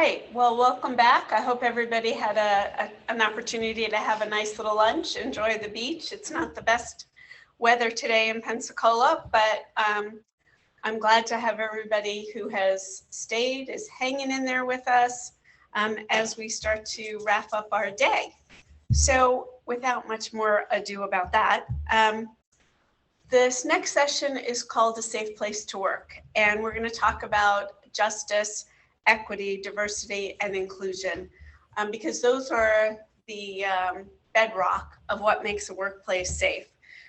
right, well, welcome back. I hope everybody had an opportunity to have a nice little lunch, enjoy the beach. It's not the best weather today in Pensacola, but I'm glad to have everybody who has stayed, is hanging in there with us as we start to wrap up our day. So without much more ado about that, this next session is called A Safe Place to Work, and we're going to talk about justice, equity, diversity, and inclusion, because those are the bedrock of what makes a workplace safe.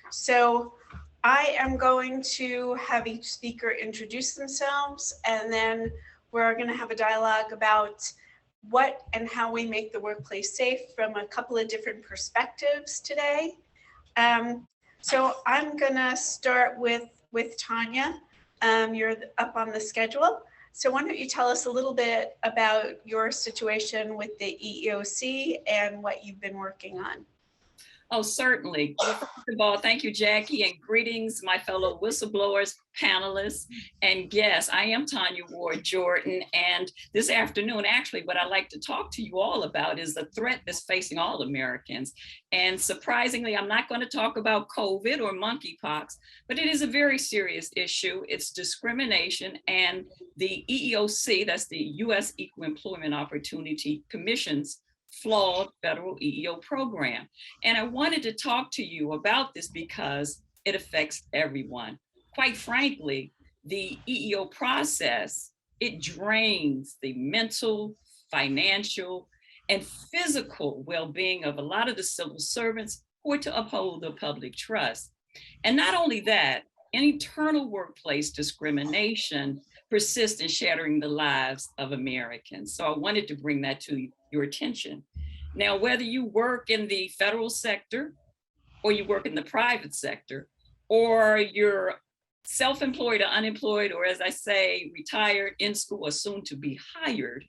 So I am going to have each speaker introduce themselves, and then we're going to have a dialogue about what and how we make the workplace safe from a couple of different perspectives today. So I'm going to start with Tanya. You're up on the schedule. So why don't you tell us a little bit about your situation with the EEOC and what you've been working on? Oh, certainly. Well, first of all, thank you, Jackie, and greetings, my fellow whistleblowers, panelists, and guests. I am Tanya Ward Jordan, and this afternoon, actually, what I'd like to talk to you all about is the threat that's facing all Americans. And surprisingly, I'm not going to talk about COVID or monkeypox, but it is a very serious issue. It's discrimination, and the EEOC, that's the U.S. Equal Employment Opportunity Commission's Flawed federal EEO program. And I wanted to talk to you about this because it affects everyone. Quite frankly, the EEO process, it drains the mental, financial, and physical well-being of a lot of the civil servants who are to uphold the public trust. And not only that, internal workplace discrimination persists in shattering the lives of Americans. So I wanted to bring that to your attention. Now, whether you work in the federal sector or you work in the private sector, or you're self-employed or unemployed, or as I say, retired, in school, or soon to be hired,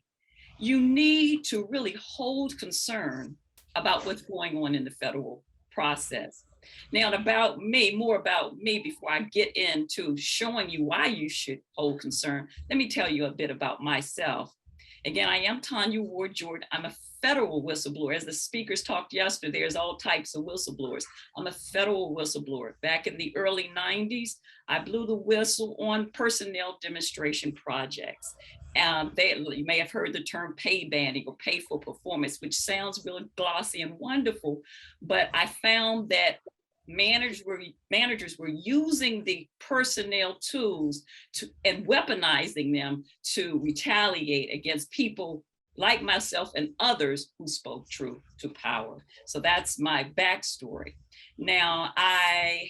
you need to really hold concern about what's going on in the federal process. Now, more about me before I get into showing you why you should hold concern, let me tell you a bit about myself. Again, I am Tanya Ward Jordan. I'm a federal whistleblower. As the speakers talked yesterday, there's all types of whistleblowers. I'm a federal whistleblower. Back in the early 90s, I blew the whistle on personnel demonstration projects. You may have heard the term pay banding or pay for performance, which sounds really glossy and wonderful, but I found that managers were using the personnel tools and weaponizing them to retaliate against people like myself and others who spoke truth to power. So that's my backstory. Now, I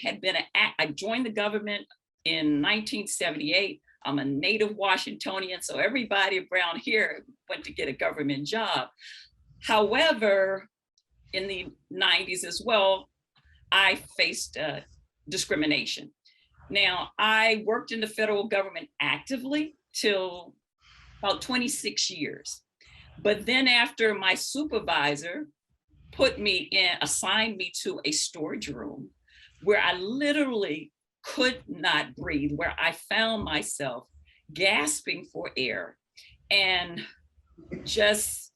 joined the government in 1978. I'm a native Washingtonian, so everybody around here went to get a government job. However, in the 90s as well, I faced discrimination. Now, I worked in the federal government actively till about 26 years. But then after my supervisor assigned me to a storage room where I literally could not breathe, where I found myself gasping for air and just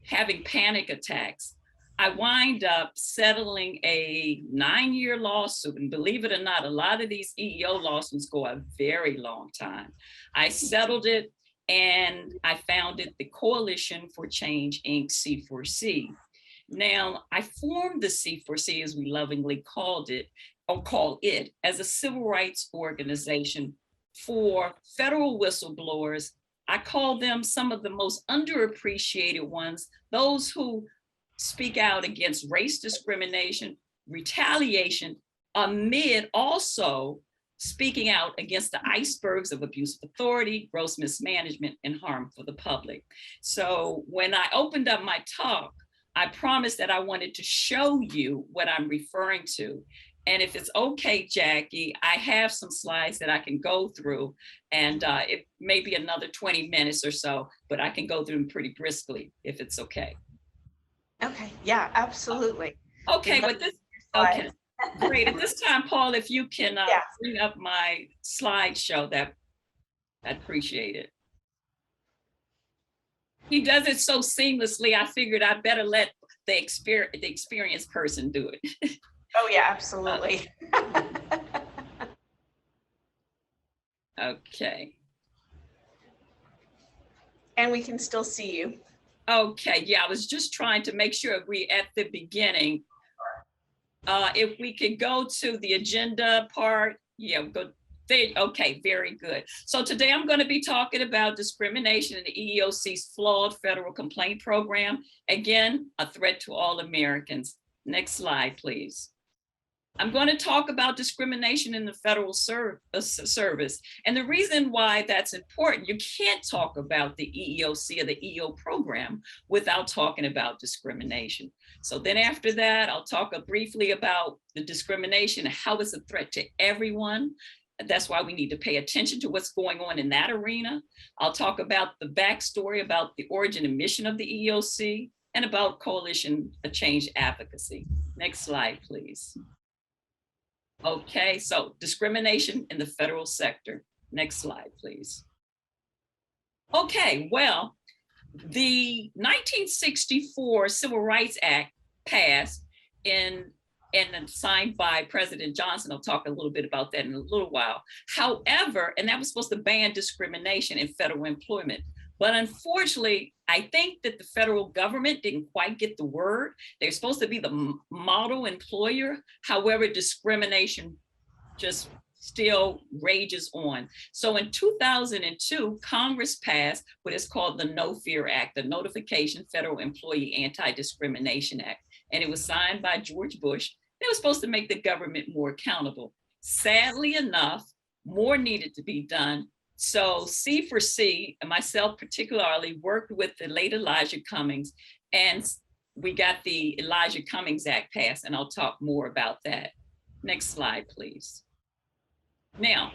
having panic attacks, I wind up settling a 9-year lawsuit. And believe it or not, a lot of these EEO lawsuits go a very long time. I settled it and I founded the Coalition for Change, Inc., C4C. Now, I formed the C4C, as we lovingly call it, as a civil rights organization for federal whistleblowers. I call them some of the most underappreciated ones, those who speak out against race discrimination, retaliation, amid also speaking out against the icebergs of abuse of authority, gross mismanagement, and harm for the public. So when I opened up my talk, I promised that I wanted to show you what I'm referring to. And if it's okay, Jackie, I have some slides that I can go through, and it may be another 20 minutes or so, but I can go through them pretty briskly if it's okay. Okay, yeah, absolutely. Okay, okay, great. At this time, Paul, if you can bring up my slideshow, I'd appreciate it. He does it so seamlessly. I figured I better let the experienced person do it. Oh yeah, absolutely. Okay. And we can still see you. Okay, yeah, I was just trying to make sure we at the beginning. If we could go to the agenda part, yeah, go there. Okay, very good. So today I'm going to be talking about discrimination in the EEOC's flawed federal complaint program. Again, a threat to all Americans. Next slide, please. I'm going to talk about discrimination in the federal service. And the reason why that's important, you can't talk about the EEOC or the EO program without talking about discrimination. So then after that, I'll talk briefly about the discrimination and how it's a threat to everyone. That's why we need to pay attention to what's going on in that arena. I'll talk about the backstory about the origin and mission of the EEOC and about coalition change advocacy. Next slide, please. Okay, so discrimination in the federal sector. Next slide, please. Okay, well, the 1964 Civil Rights Act passed and signed by President Johnson. I'll talk a little bit about that in a little while. However, and that was supposed to ban discrimination in federal employment. But unfortunately, I think that the federal government didn't quite get the word. They're supposed to be the model employer. However, discrimination just still rages on. So in 2002, Congress passed what is called the No Fear Act, the Notification Federal Employee Anti-Discrimination Act. And it was signed by George Bush. It was supposed to make the government more accountable. Sadly enough, more needed to be done. So C4C, and myself particularly, worked with the late Elijah Cummings, and we got the Elijah Cummings Act passed, and I'll talk more about that. Next slide, please. Now,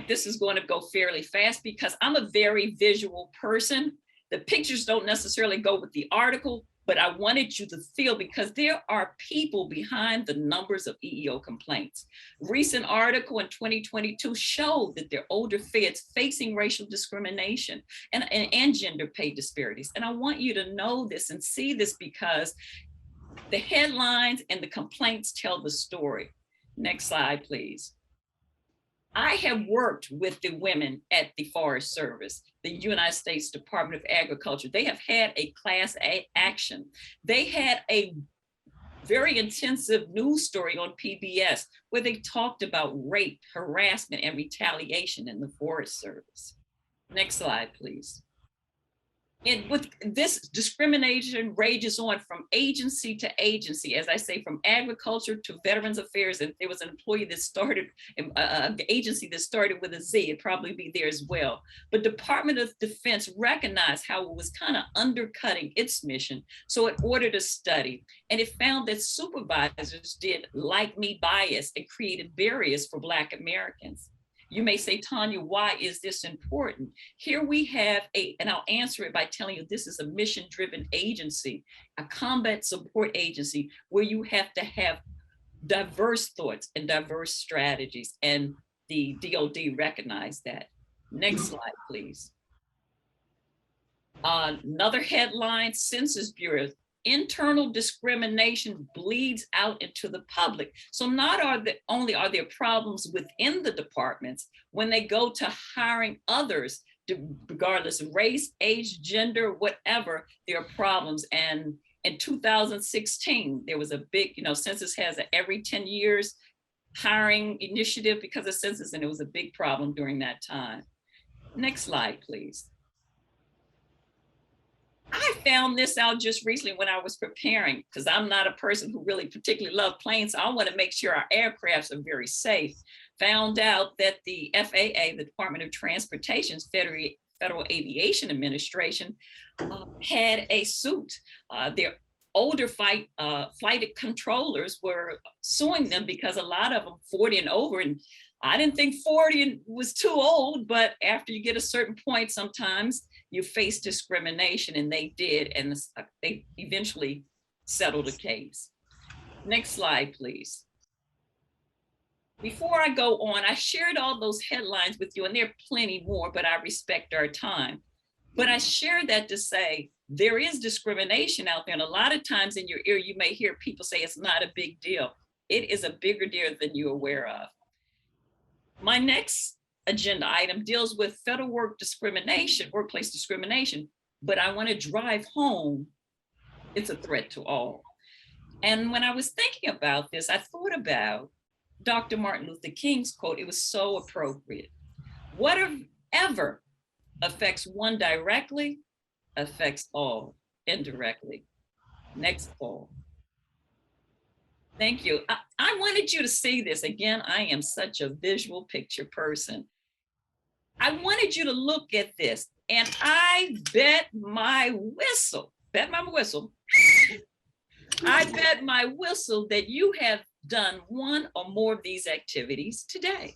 this is going to go fairly fast because I'm a very visual person. The pictures don't necessarily go with the article, but I wanted you to feel because there are people behind the numbers of EEO complaints. Recent article in 2022 showed that there are older feds facing racial discrimination and gender pay disparities. And I want you to know this and see this because the headlines and the complaints tell the story. Next slide, please. I have worked with the women at the Forest Service, the United States Department of Agriculture. They have had a class action. They had a very intensive news story on PBS where they talked about rape, harassment, and retaliation in the Forest Service. Next slide, please. And with this, discrimination rages on from agency to agency, as I say, from agriculture to Veterans Affairs. And there was an employee that started, an agency that started with a Z, it'd probably be there as well. But Department of Defense recognized how it was kind of undercutting its mission. So it ordered a study, and it found that supervisors did like-me bias and created barriers for Black Americans. You may say, Tanya, why is this important? Here we have and I'll answer it by telling you this is a mission-driven agency, a combat support agency where you have to have diverse thoughts and diverse strategies, and the DOD recognized that. Next slide, please. Another headline, Census Bureau. Internal discrimination bleeds out into the public. So not only are there problems within the departments, when they go to hiring others, regardless of race, age, gender, whatever, there are problems. And in 2016, there was a big, Census has an every 10 years hiring initiative because of census, and it was a big problem during that time. Next slide, please. I found this out just recently when I was preparing, because I'm not a person who really particularly love planes. So I want to make sure our aircrafts are very safe. Found out that the FAA, the Department of Transportation's Federal Aviation Administration, had a suit. Their older flight controllers were suing them because a lot of them 40 and over, and I didn't think 40 was too old, but after you get a certain point, sometimes you face discrimination, and they did, and they eventually settled the case. Next slide, please. Before I go on, I shared all those headlines with you, and there are plenty more, but I respect our time. But I share that to say there is discrimination out there. And a lot of times in your ear, you may hear people say it's not a big deal. It is a bigger deal than you're aware of. My next agenda item deals with federal workplace discrimination, but I want to drive home it's a threat to all. And when I was thinking about this, I thought about Dr. Martin Luther King's quote. It was so appropriate. Whatever affects one directly affects all indirectly. Next poll. Thank you. I wanted you to see this. Again, I am such a visual picture person. I wanted you to look at this, and I bet my whistle that you have done one or more of these activities today.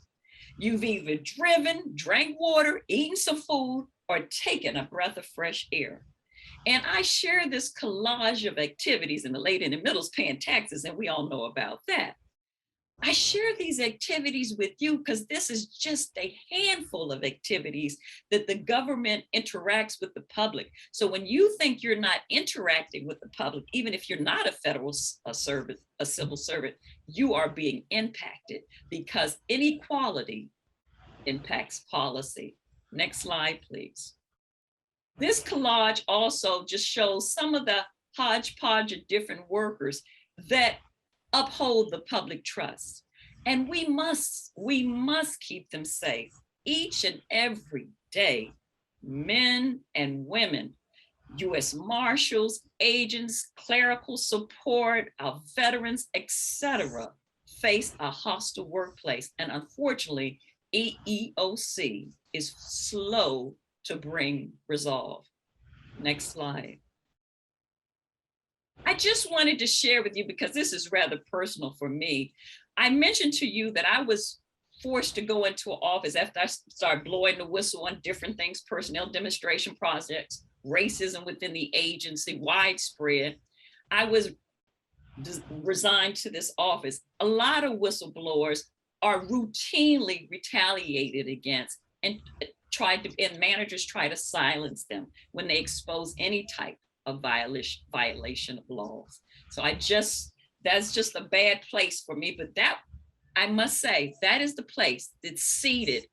You've either driven, drank water, eaten some food, or taken a breath of fresh air. And I share this collage of activities, and the lady in the middle is paying taxes, and we all know about that. I share these activities with you because this is just a handful of activities that the government interacts with the public. So when you think you're not interacting with the public, even if you're not a federal servant, a civil servant, you are being impacted because inequality impacts policy. Next slide, please. This collage also just shows some of the hodgepodge of different workers that uphold the public trust. And we must keep them safe each and every day. Men and women, U.S. Marshals, agents, clerical support, our veterans, etc., face a hostile workplace. And unfortunately, EEOC is slow to bring resolve. Next slide. I just wanted to share with you, because this is rather personal for me. I mentioned to you that I was forced to go into an office after I started blowing the whistle on different things, personnel demonstration projects, racism within the agency, widespread. I was resigned to this office. A lot of whistleblowers are routinely retaliated against, and managers try to silence them when they expose any type of violation of laws. So that's just a bad place for me. But that, I must say, that is the place that seeded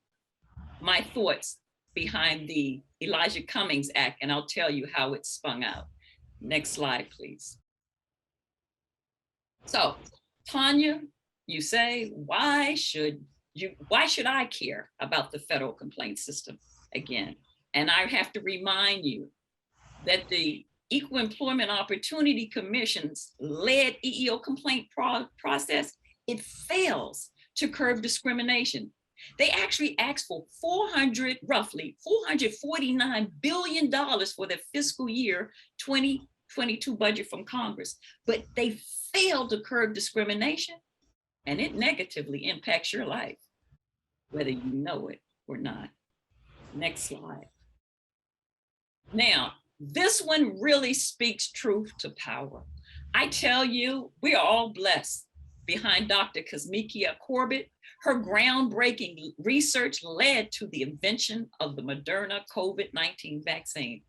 my thoughts behind the Elijah Cummings Act, and I'll tell you how it spun out. Next slide, please. So, Tanya, you say, why should I care about the federal complaint system again? And I have to remind you that the Equal Employment Opportunity Commission's led EEO complaint process, it fails to curb discrimination. They actually asked for roughly $449 billion for the fiscal year 2022 budget from Congress, but they failed to curb discrimination, and it negatively impacts your life, whether you know it or not. Next slide. Now, this one really speaks truth to power. I tell you, we are all blessed behind Dr. Kizzmekia Corbett. Her groundbreaking research led to the invention of the Moderna COVID-19 vaccine.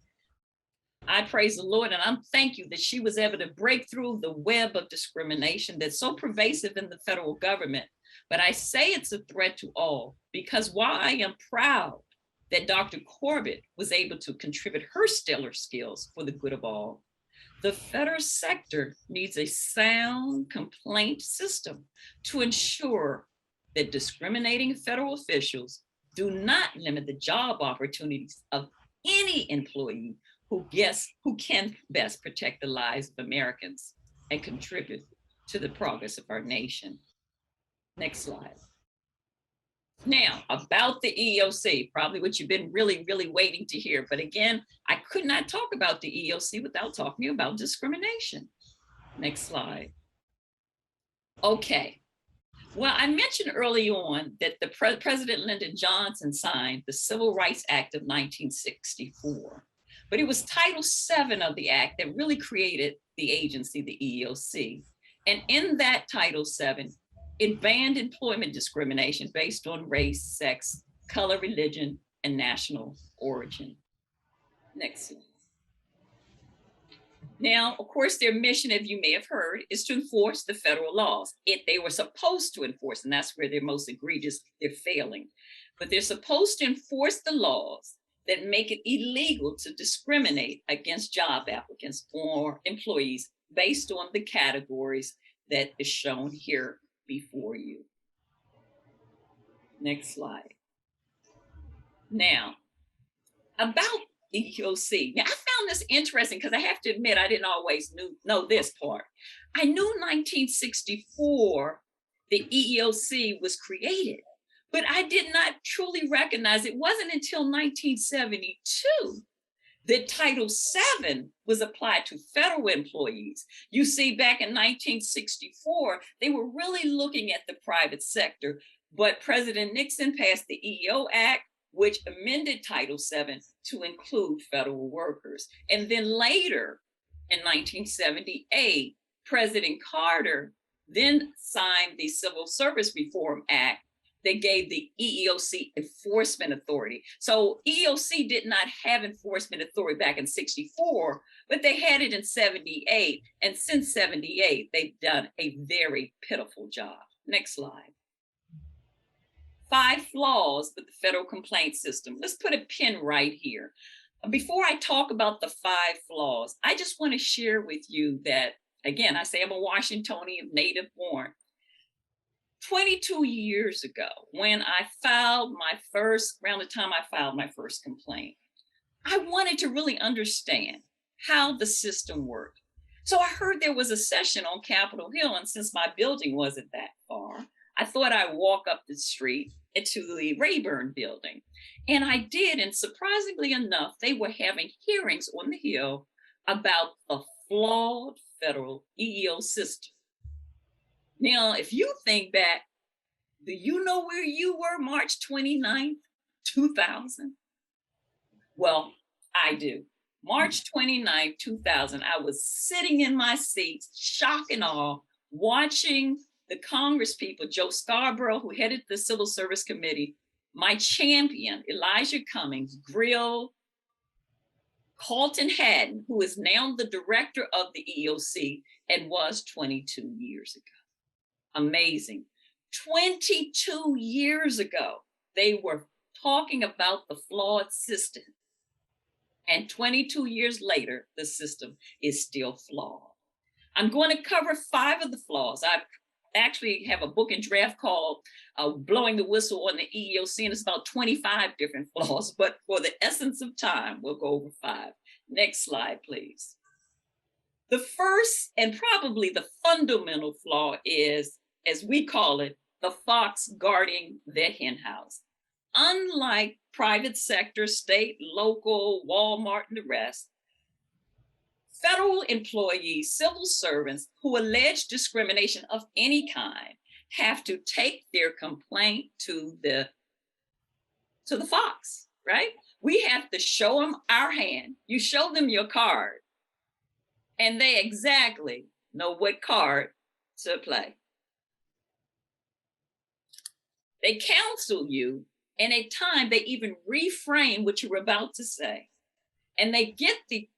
I praise the Lord, and I'm thank you that she was able to break through the web of discrimination that's so pervasive in the federal government. But I say it's a threat to all, because while I am proud that Dr. Corbett was able to contribute her stellar skills for the good of all, the federal sector needs a sound complaint system to ensure that discriminating federal officials do not limit the job opportunities of any employee who can best protect the lives of Americans and contribute to the progress of our nation. Next slide. Now, about the EEOC, probably what you've been really, really waiting to hear. But again, I could not talk about the EEOC without talking about discrimination. Next slide. Okay. Well, I mentioned early on that the President Lyndon Johnson signed the Civil Rights Act of 1964, but it was Title VII of the act that really created the agency, the EEOC. And in that Title VII, it banned employment discrimination based on race, sex, color, religion, and national origin. Next slide. Now, of course, their mission, as you may have heard, is to enforce the federal laws. They were supposed to enforce, and that's where they're most egregious, they're failing. But they're supposed to enforce the laws that make it illegal to discriminate against job applicants or employees based on the categories that is shown here before you. Next slide. Now, about EEOC. Now, I found this interesting because I have to admit, I didn't always know this part. I knew 1964, the EEOC was created, but I did not truly recognize it wasn't until 1972 that Title VII was applied to federal employees. You see, back in 1964, they were really looking at the private sector, but President Nixon passed the EEO Act, which amended Title VII to include federal workers. And then later, in 1978, President Carter then signed the Civil Service Reform Act that gave the EEOC enforcement authority. So EEOC did not have enforcement authority back in 64, but they had it in 78. And since 78, they've done a very pitiful job. Next slide. 5 flaws with the federal complaint system. Let's put a pin right here. Before I talk about the 5 flaws, I just want to share with you that, again, I say I'm a Washingtonian, native born. 22 years ago, when I filed my first, around the time I filed my first complaint, I wanted to really understand how the system worked. So I heard there was a session on Capitol Hill, and since my building wasn't that far, I thought I'd walk up the street into the Rayburn building. And I did, and surprisingly enough, they were having hearings on the Hill about the flawed federal EEO system. Now, if you think back, do you know where you were March 29th, 2000? Well, I do. March 29th, 2000, I was sitting in my seat, shock and awe, watching the Congress people, Joe Scarborough, who headed the Civil Service Committee, my champion, Elijah Cummings, grill Carlton Haddon, who is now the director of the EEOC and was 22 years ago. Amazing. 22 years ago, they were talking about the flawed system. And 22 years later, the system is still flawed. I'm going to cover 5 of the flaws. I actually have a book in draft called Blowing the Whistle on the EEOC, and it's about 25 different flaws, but for the essence of time, we'll go over 5. Next slide, please. The first and probably the fundamental flaw is, as we call it, the fox guarding the henhouse. Unlike private sector, state, local, Walmart, and the rest, federal employees, civil servants who allege discrimination of any kind have to take their complaint to the fox, right? We have to show them our hand. You show them your card, and they exactly know what card to play. They counsel you, and at times they even reframe what you were about to say. And they get the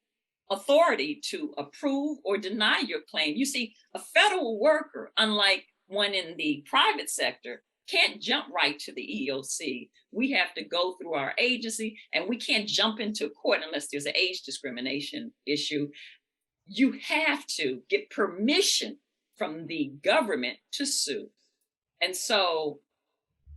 authority to approve or deny your claim. You see, a federal worker, unlike one in the private sector, can't jump right to the EEOC. We have to go through our agency, and we can't jump into court unless there's an age discrimination issue. You have to get permission from the government to sue. And so,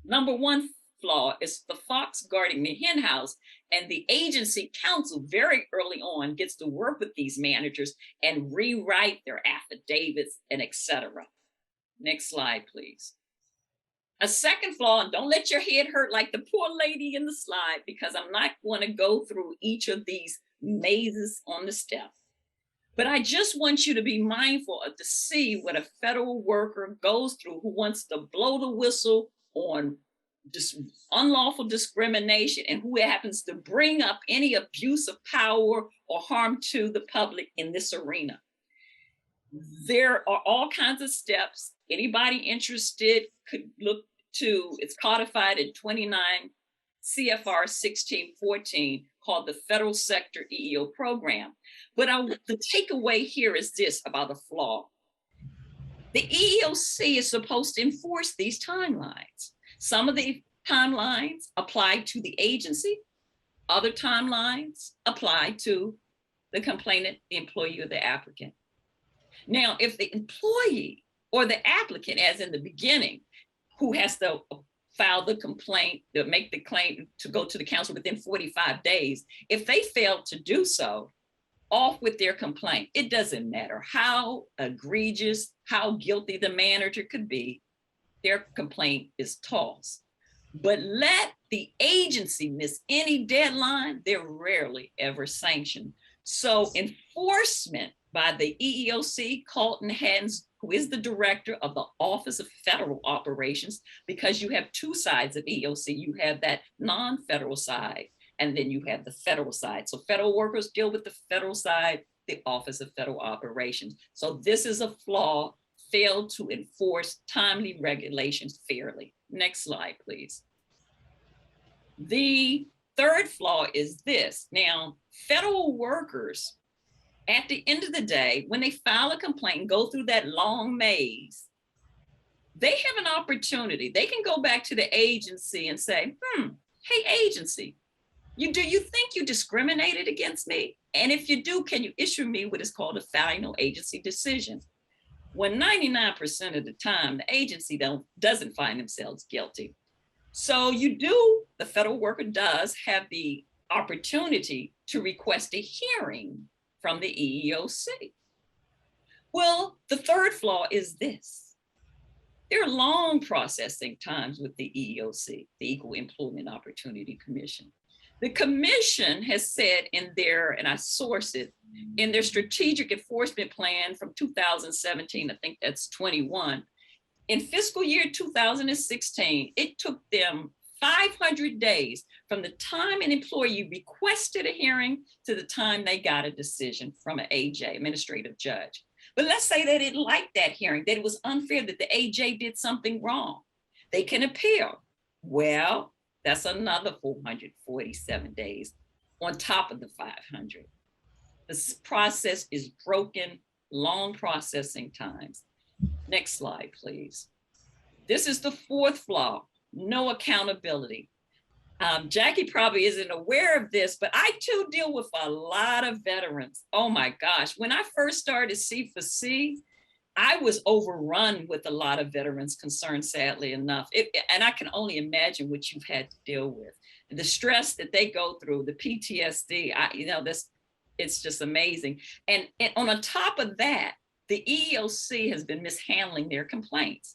number 1 flaw is the fox guarding the henhouse, and the agency counsel very early on gets to work with these managers and rewrite their affidavits and etc. Next slide, please. A second flaw, and don't let your head hurt like the poor lady in the slide, because I'm not going to go through each of these mazes on the step. But I just want you to be mindful of to see what a federal worker goes through who wants to blow the whistle on unlawful discrimination and who happens to bring up any abuse of power or harm to the public in this arena. There are all kinds of steps. Anybody interested could look to, it's codified in 29 CFR 1614, called the Federal Sector EEO program. But the takeaway here is this about the flaw. The EEOC is supposed to enforce these timelines. Some of the timelines apply to the agency. Other timelines apply to the complainant, the employee, or the applicant. Now, if the employee or the applicant, as in the beginning, who has to file the complaint, to make the claim to go to the council within 45 days, if they fail to do so, off with their complaint. It doesn't matter how egregious, how guilty the manager could be, their complaint is tossed. But let the agency miss any deadline, they're rarely ever sanctioned. So enforcement by the EEOC, Carlton Hans, who is the director of the Office of Federal Operations, because you have two sides of EEOC. You have that non-federal side, and then you have the federal side. So federal workers deal with the federal side, the Office of Federal Operations. So this is a flaw, failed to enforce timely regulations fairly. Next slide, please. The third flaw is this. Now, federal workers, at the end of the day, when they file a complaint and go through that long maze, they have an opportunity. They can go back to the agency and say, hey, agency, do you think you discriminated against me? And if you do, can you issue me what is called a final agency decision? When 99% of the time, the agency doesn't find themselves guilty. So the federal worker does have the opportunity to request a hearing from the EEOC. Well, the third flaw is this. There are long processing times with the EEOC, the Equal Employment Opportunity Commission. The commission has said in their, and I source it, in their strategic enforcement plan from 2017, I think that's 21, in fiscal year 2016, it took them 500 days from the time an employee requested a hearing to the time they got a decision from an AJ, administrative judge. But let's say they didn't like that hearing, that it was unfair, that the AJ did something wrong. They can appeal. Well, that's another 447 days on top of the 500. This process is broken, long processing times. Next slide, please. This is the fourth flaw, no accountability. Jackie probably isn't aware of this, but I too deal with a lot of veterans. Oh my gosh, when I first started C4C, I was overrun with a lot of veterans concerns, sadly enough. And I can only imagine what you've had to deal with. The stress that they go through, the PTSD, it's just amazing. And on top of that, the EEOC has been mishandling their complaints.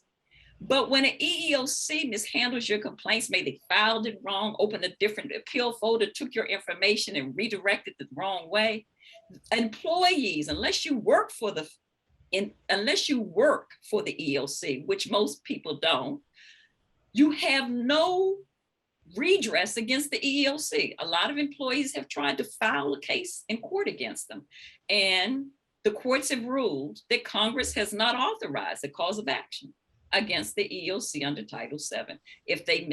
But when an EEOC mishandles your complaints, maybe they filed it wrong, opened a different appeal folder, took your information and redirected the wrong way, employees, unless you work for the EEOC, which most people don't, you have no redress against the EEOC. A lot of employees have tried to file a case in court against them. And the courts have ruled that Congress has not authorized a cause of action against the EEOC under Title VII if they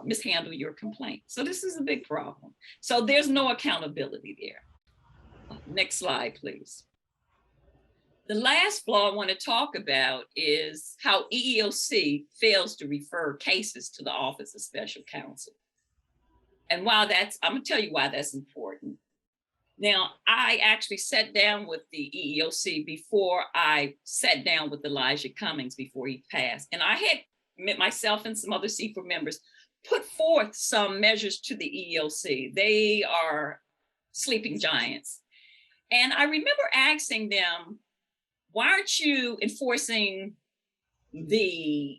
mishandle your complaint. So this is a big problem. So there's no accountability there. Next slide, please. The last flaw I want to talk about is how EEOC fails to refer cases to the Office of Special Counsel. And I'm going to tell you why that's important. Now, I actually sat down with the EEOC before I sat down with Elijah Cummings before he passed. And I had met myself and some other C4 members put forth some measures to the EEOC. They are sleeping giants. And I remember asking them, why aren't you enforcing the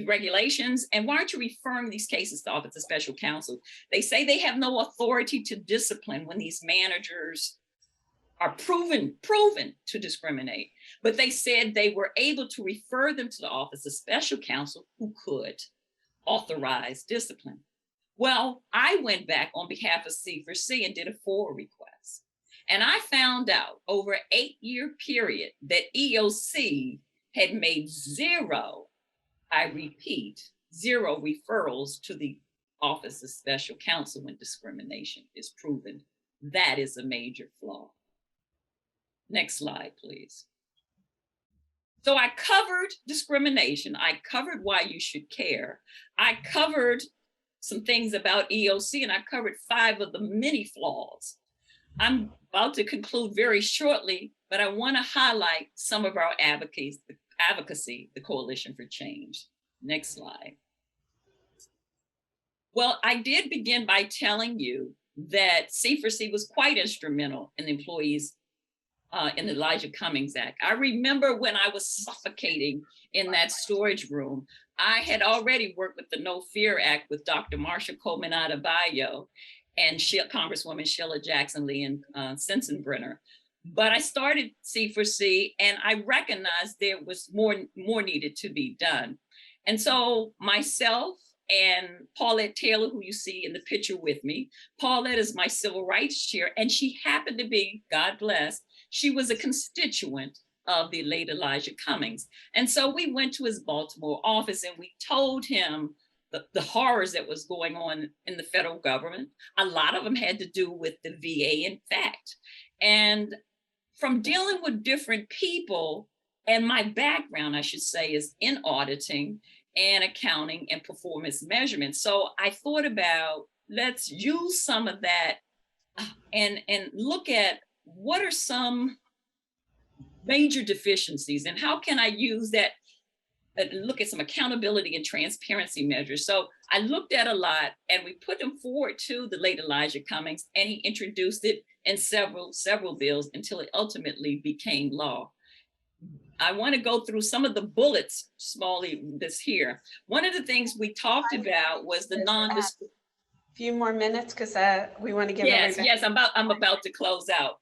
regulations, and why aren't you referring these cases to the Office of Special Counsel? They say they have no authority to discipline when these managers are proven to discriminate. But they said they were able to refer them to the Office of Special Counsel, who could authorize discipline. Well, I went back on behalf of C4C and did a FOIA request. And I found out over an 8-year period that EEOC had made zero, I repeat, zero referrals to the Office of Special Counsel when discrimination is proven. That is a major flaw. Next slide, please. So I covered discrimination. I covered why you should care. I covered some things about EEOC, and I covered 5 of the many flaws. I'm about to conclude very shortly, but I want to highlight some of our advocacy, the Coalition for Change. Next slide. Well, I did begin by telling you that C4C was quite instrumental in employees in the Elijah Cummings Act. I remember when I was suffocating in that storage room, I had already worked with the No Fear Act with Dr. Marsha Coleman Adebayo and Congresswoman Sheila Jackson Lee and Sensenbrenner. But I started C4C and I recognized there was more needed to be done. And so myself and Paulette Taylor, who you see in the picture with me, Paulette is my civil rights chair, and she happened to be, God bless, she was a constituent of the late Elijah Cummings. And so we went to his Baltimore office and we told him the horrors that was going on in the federal government. A lot of them had to do with the VA, in fact. And from dealing with different people, and my background, I should say, is in auditing and accounting and performance measurement. So I thought about, let's use some of that and look at what are some major deficiencies and how can I use that, look at some accountability and transparency measures. So I looked at a lot and we put them forward to the late Elijah Cummings, and he introduced it in several bills until it ultimately became law. I want to go through some of the bullets, smally, this here. One of the things we talked about was the non-disclosure. Few more minutes because we want to give everybody. Yes, I'm about to close out.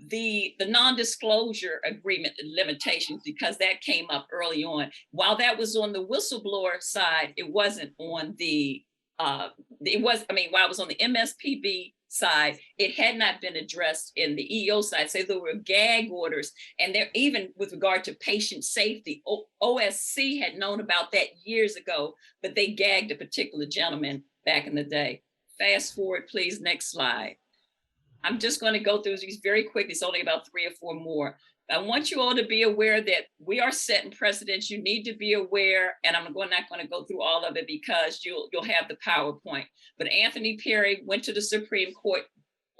The non-disclosure agreement limitations, because that came up early on. While that was on the whistleblower side, it wasn't on the, while it was on the MSPB side, it had not been addressed in the EEO side. So there were gag orders, and there, even with regard to patient safety, OSC had known about that years ago, but they gagged a particular gentleman back in the day. Fast forward, please, next slide. I'm just going to go through these very quickly. It's only about 3 or 4 more. I want you all to be aware that we are setting precedents. You need to be aware, and I'm not going to go through all of it because you'll have the PowerPoint. But Anthony Perry went to the Supreme Court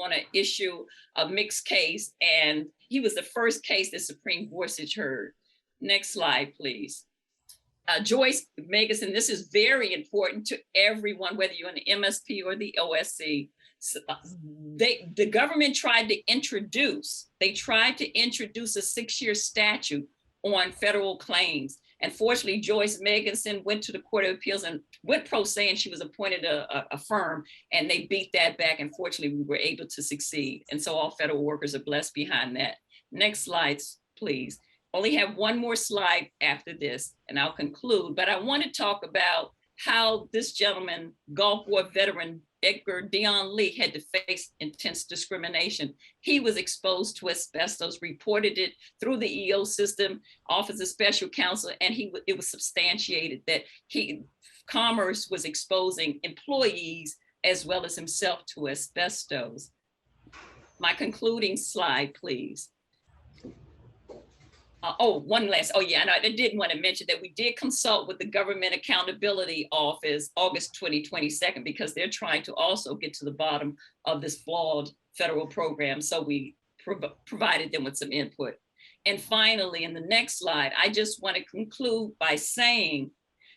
on an issue, a mixed case, and he was the first case the Supreme Court heard. Next slide, please. Joyce Magnuson, this is very important to everyone, whether you're in the MSP or the OSC. So, the government tried to introduce a 6-year statute on federal claims. And fortunately, Joyce Magnuson went to the Court of Appeals and went pro se, and she was appointed a firm, and they beat that back. And fortunately, we were able to succeed. And so all federal workers are blessed behind that. Next slides, please. Only have one more slide after this, and I'll conclude. But I want to talk about how this gentleman, Gulf War veteran Edgar Dion Lee, had to face intense discrimination. He was exposed to asbestos, reported it through the EEO system, Office of Special Counsel, and it was substantiated that Commerce was exposing employees as well as himself to asbestos. My concluding slide, please. One last, I did want to mention that we did consult with the Government Accountability Office August 2022, because they're trying to also get to the bottom of this flawed federal program. So we provided them with some input. And finally, in the next slide, I just want to conclude by saying,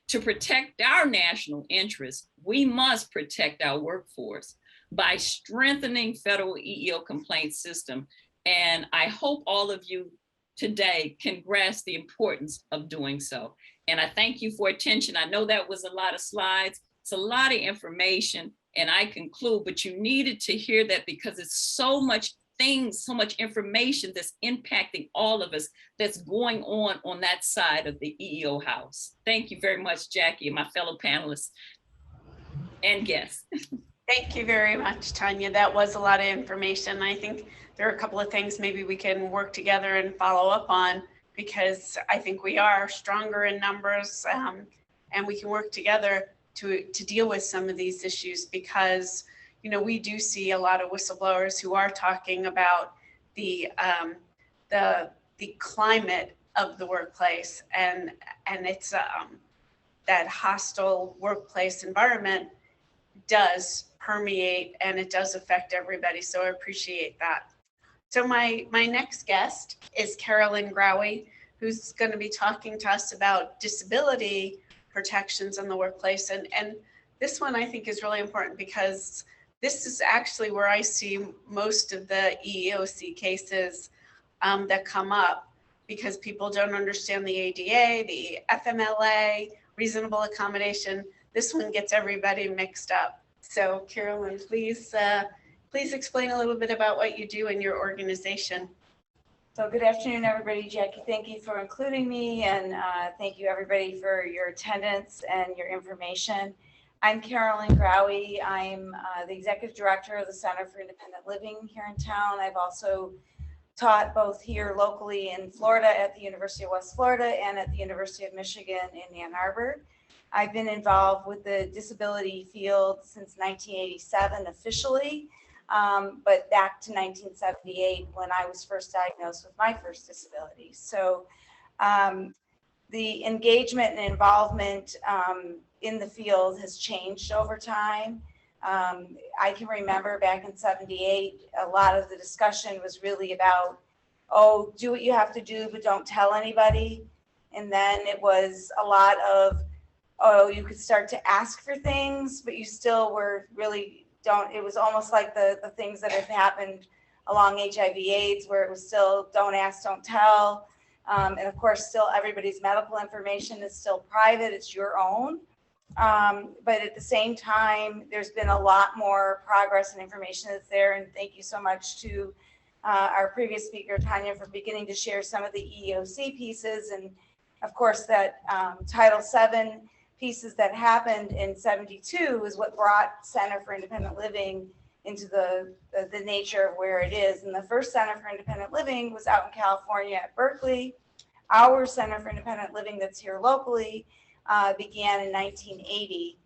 to protect our national interests, we must protect our workforce by strengthening federal EEO complaint system. And I hope all of you today can grasp the importance of doing so. And I thank you for attention. I know that was a lot of slides. It's a lot of information, and I conclude, but you needed to hear that because it's so much things, so much information that's impacting all of us that's going on that side of the EEO house. Thank you very much, Jackie, and my fellow panelists and guests. Thank you very much, Tanya. That was a lot of information. I think there are a couple of things maybe we can work together and follow up on, because I think we are stronger in numbers and we can work together. to deal with some of these issues, because we do see a lot of whistleblowers who are talking about the climate of the workplace, and it's that hostile workplace environment does permeate and it does affect everybody. So I appreciate that. So my next guest is Carolyn Grawi, who's going to be talking to us about disability protections in the workplace. And this one I think is really important, because this is actually where I see most of the EEOC cases that come up, because people don't understand the ADA, the FMLA, reasonable accommodation. This one gets everybody mixed up. So Carolyn, please explain a little bit about what you do in your organization. So good afternoon, everybody. Jackie, thank you for including me, and thank you everybody for your attendance and your information. I'm Carolyn Grawi. I'm the Executive Director of the Center for Independent Living here in town. I've also taught both here locally in Florida at the University of West Florida and at the University of Michigan in Ann Arbor. I've been involved with the disability field since 1987 officially, but back to 1978 when I was first diagnosed with my first disability. So the engagement and involvement in the field has changed over time. I can remember back in 78, a lot of the discussion was really about, oh, do what you have to do, but don't tell anybody. And then it was a lot of, oh, you could start to ask for things, but you still were really don't. It was almost like the things that have happened along HIV/AIDS, where it was still don't ask, don't tell. And of course, still everybody's medical information is still private. It's your own. But at the same time, there's been a lot more progress and information that's there. And thank you so much to our previous speaker, Tanya, for beginning to share some of the EEOC pieces. And of course, that Title VII pieces that happened in 72 is what brought Center for Independent Living into the nature of where it is. And the first Center for Independent Living was out in California at Berkeley. Our Center for Independent Living that's here locally began in 1980.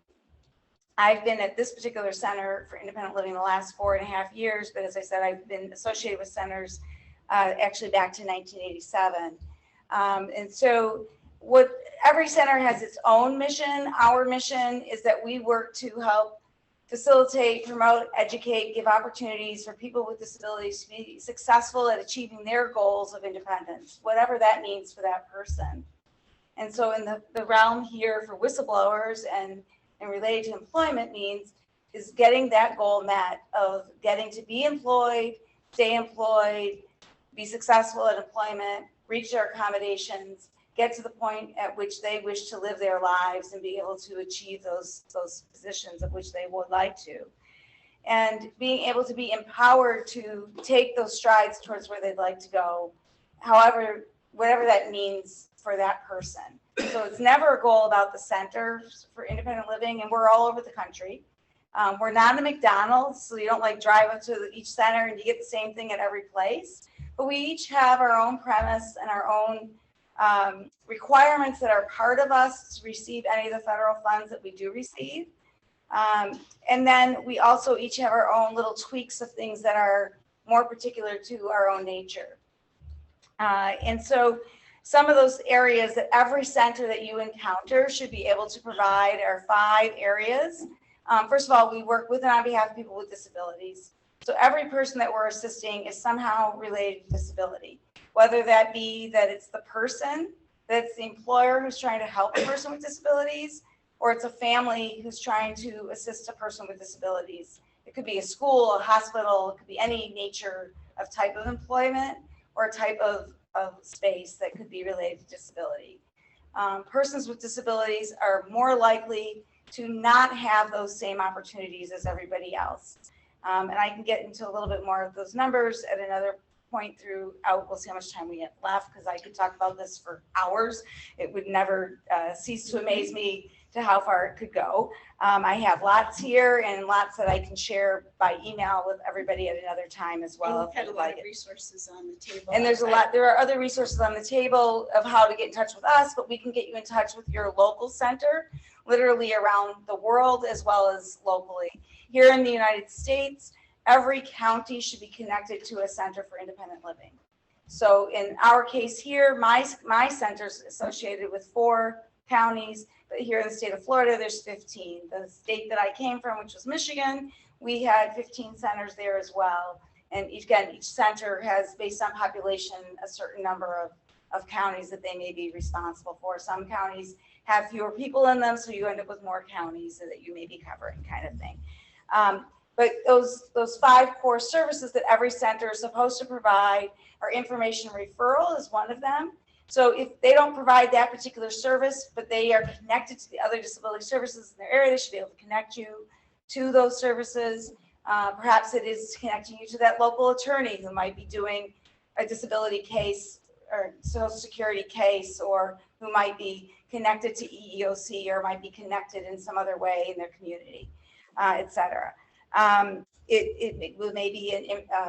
I've been at this particular Center for Independent Living the last 4.5 years, but as I said, I've been associated with centers actually back to 1987. And so what every center has its own mission. Our mission is that we work to help facilitate, promote, educate, give opportunities for people with disabilities to be successful at achieving their goals of independence, whatever that means for that person. And so in the realm here for whistleblowers and related to employment means is getting that goal met of getting to be employed, stay employed, be successful at employment, reach their accommodations, get to the point at which they wish to live their lives and be able to achieve those positions of which they would like to. And being able to be empowered to take those strides towards where they'd like to go, however, whatever that means for that person. So it's never a goal about the Center for Independent Living, and we're all over the country. We're not a McDonald's, so you don't like drive up to each center and you get the same thing at every place. But we each have our own premise and our own requirements that are part of us to receive any of the federal funds that we do receive. And then we also each have our own little tweaks of things that are more particular to our own nature. And so some of those areas that every center that you encounter should be able to provide are 5 areas. First of all, we work with and on behalf of people with disabilities. So every person that we're assisting is somehow related to disability, whether that be that it's the person, that's the employer who's trying to help a person with disabilities, or it's a family who's trying to assist a person with disabilities. It could be a school, a hospital, it could be any nature of type of employment or type of space that could be related to disability. Persons with disabilities are more likely to not have those same opportunities as everybody else. And I can get into a little bit more of those numbers at another point throughout. We'll see how much time we have left, because I could talk about this for hours. It would never cease to amaze me to how far it could go. I have lots here and lots that I can share by email with everybody at another time as well. And you've had a lot of resources on the table. And there's a lot, there are other resources on the table of how to get in touch with us, but we can get you in touch with your local center, literally around the world as well as locally. Here in the United States, every county should be connected to a center for independent living. So in our case here, my center's associated with 4 counties, but here in the state of Florida, there's 15. The state that I came from, which was Michigan, we had 15 centers there as well. And each center has, based on population, a certain number of counties that they may be responsible for. Some counties have fewer people in them, so you end up with more counties that you may be covering, kind of thing. But those 5 core services that every center is supposed to provide are information referral is one of them. So if they don't provide that particular service, but they are connected to the other disability services in their area, they should be able to connect you to those services. Perhaps it is connecting you to that local attorney who might be doing a disability case or Social Security case, or who might be connected to EEOC or might be connected in some other way in their community, et cetera. It will maybe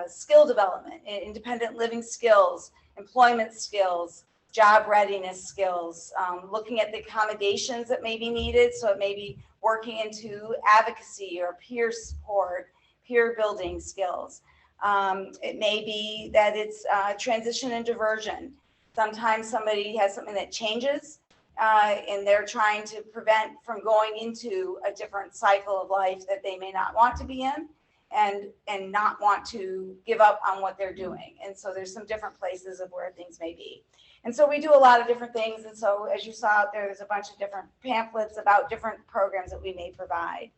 skill development, independent living skills, employment skills, job readiness skills, looking at the accommodations that may be needed. So it may be working into advocacy or peer support, peer building skills. It may be that it's transition and diversion. Sometimes somebody has something that changes and they're trying to prevent from going into a different cycle of life that they may not want to be in and not want to give up on what they're doing. And so there's some different places of where things may be. And so we do a lot of different things. And so as you saw out there, there's a bunch of different pamphlets about different programs that we may provide,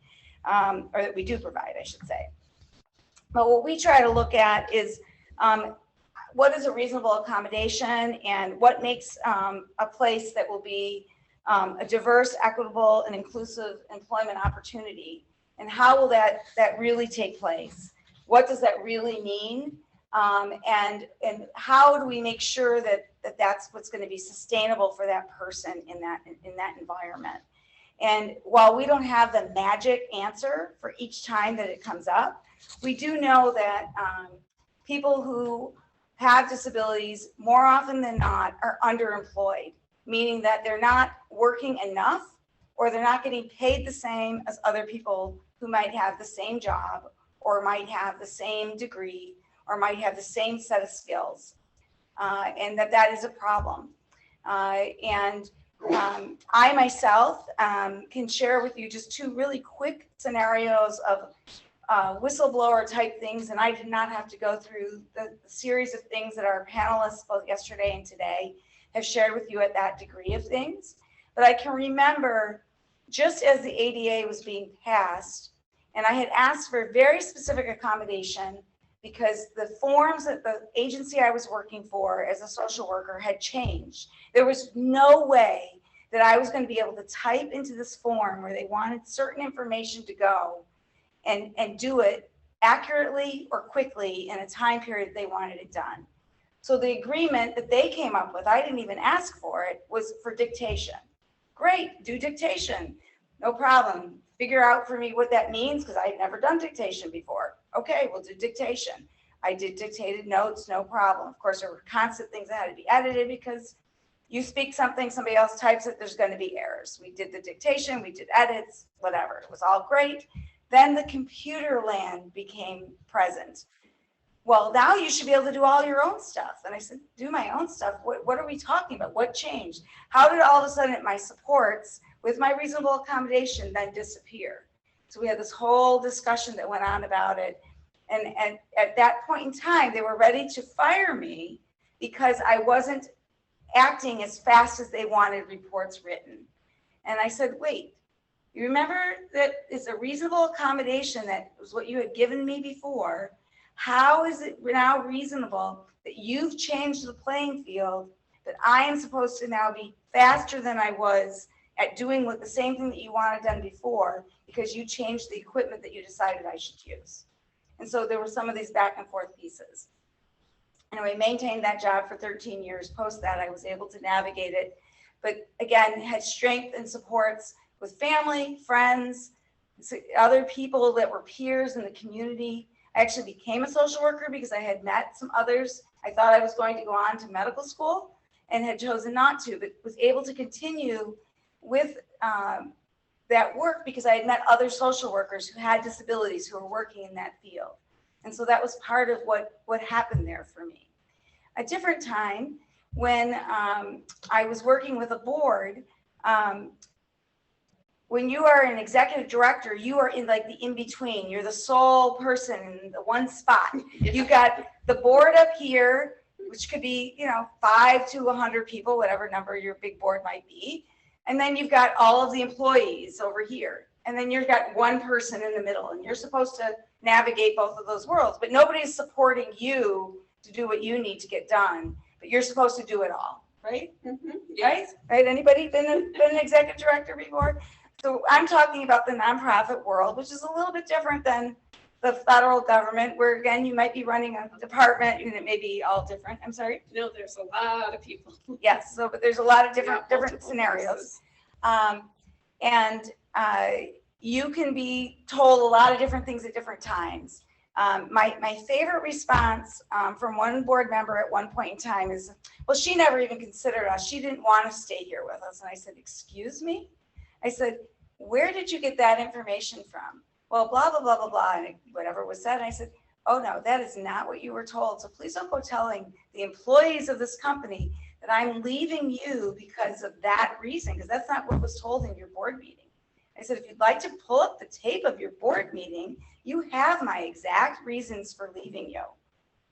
or that we do provide, I should say. But what we try to look at is what is a reasonable accommodation and what makes a place that will be a diverse, equitable, and inclusive employment opportunity, and how will that really take place? What does that really mean? And how do we make sure that that's what's going to be sustainable for that person in that environment? And while we don't have the magic answer for each time that it comes up, we do know that people who have disabilities more often than not are underemployed, meaning that they're not working enough or they're not getting paid the same as other people who might have the same job or might have the same degree or might have the same set of skills, and that is a problem. I myself can share with you just 2 really quick scenarios of whistleblower type things, and I did not have to go through the series of things that our panelists both yesterday and today have shared with you at that degree of things. But I can remember just as the ADA was being passed, and I had asked for a very specific accommodation because the forms that the agency I was working for as a social worker had changed. There was no way that I was going to be able to type into this form where they wanted certain information to go and do it accurately or quickly in a time period they wanted it done. So the agreement that they came up with, I didn't even ask for it, was for dictation. Great, do dictation, no problem. Figure out for me what that means because I had never done dictation before. Okay, we'll do dictation. I did dictated notes, no problem. Of course, there were constant things that had to be edited because you speak something, somebody else types it, there's going to be errors. We did the dictation, we did edits, whatever. It was all great. Then the computer land became present. Well, now you should be able to do all your own stuff. And I said, do my own stuff? What are we talking about? What changed? How did all of a sudden my supports with my reasonable accommodation then disappear? So we had this whole discussion that went on about it. And at that point in time, they were ready to fire me because I wasn't acting as fast as they wanted reports written. And I said, wait, you remember that it's a reasonable accommodation that was what you had given me before. How is it now reasonable that you've changed the playing field, that I am supposed to now be faster than I was at doing the same thing that you wanted done before because you changed the equipment that you decided I should use? And so there were some of these back and forth pieces. And we maintained that job for 13 years. Post that, I was able to navigate it. But again, had strength and supports with family, friends, other people that were peers in the community. I actually became a social worker because I had met some others. I thought I was going to go on to medical school and had chosen not to, but was able to continue with that work because I had met other social workers who had disabilities who were working in that field. And so that was part of what happened there for me. A different time when I was working with a board, when you are an executive director, you are in like the in-between. You're the sole person in the one spot. You got the board up here, which could be, 5 to 100 people, whatever number your big board might be. And then you've got all of the employees over here. And then you've got one person in the middle, and you're supposed to navigate both of those worlds, but nobody is supporting you to do what you need to get done, but you're supposed to do it all, right? Mm-hmm. Yes. Right? Anybody been an executive director before? So I'm talking about the nonprofit world, which is a little bit different than the federal government, where again, you might be running a department and it may be all different. I'm sorry? No, there's a lot of people. Yes, so but there's a lot of different scenarios. You can be told a lot of different things at different times. My favorite response from one board member at one point in time is, well, she never even considered us. She didn't want to stay here with us. And I said, excuse me? I said, where did you get that information from? Well, blah, blah, blah, blah, blah, and whatever was said. And I said, oh, no, that is not what you were told. So please don't go telling the employees of this company that I'm leaving you because of that reason, because that's not what was told in your board meeting. I said, if you'd like to pull up the tape of your board meeting, you have my exact reasons for leaving you.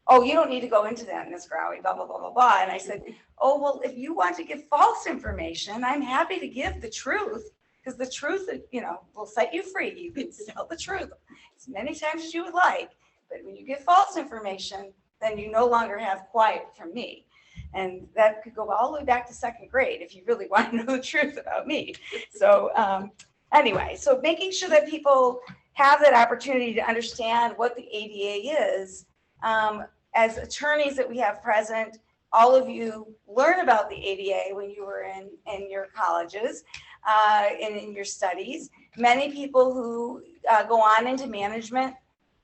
Oh, you don't need to go into that, Ms. Grawi, blah, blah, blah, blah, blah. And I said, oh, well, if you want to give false information, I'm happy to give the truth, because the truth, will set you free. You can tell the truth as many times as you would like. But when you give false information, then you no longer have quiet from me. And that could go all the way back to second grade if you really want to know the truth about me. So anyway, so making sure that people have that opportunity to understand what the ADA is. As attorneys that we have present, all of you learn about the ADA when you were in your colleges and in your studies. Many people who go on into management,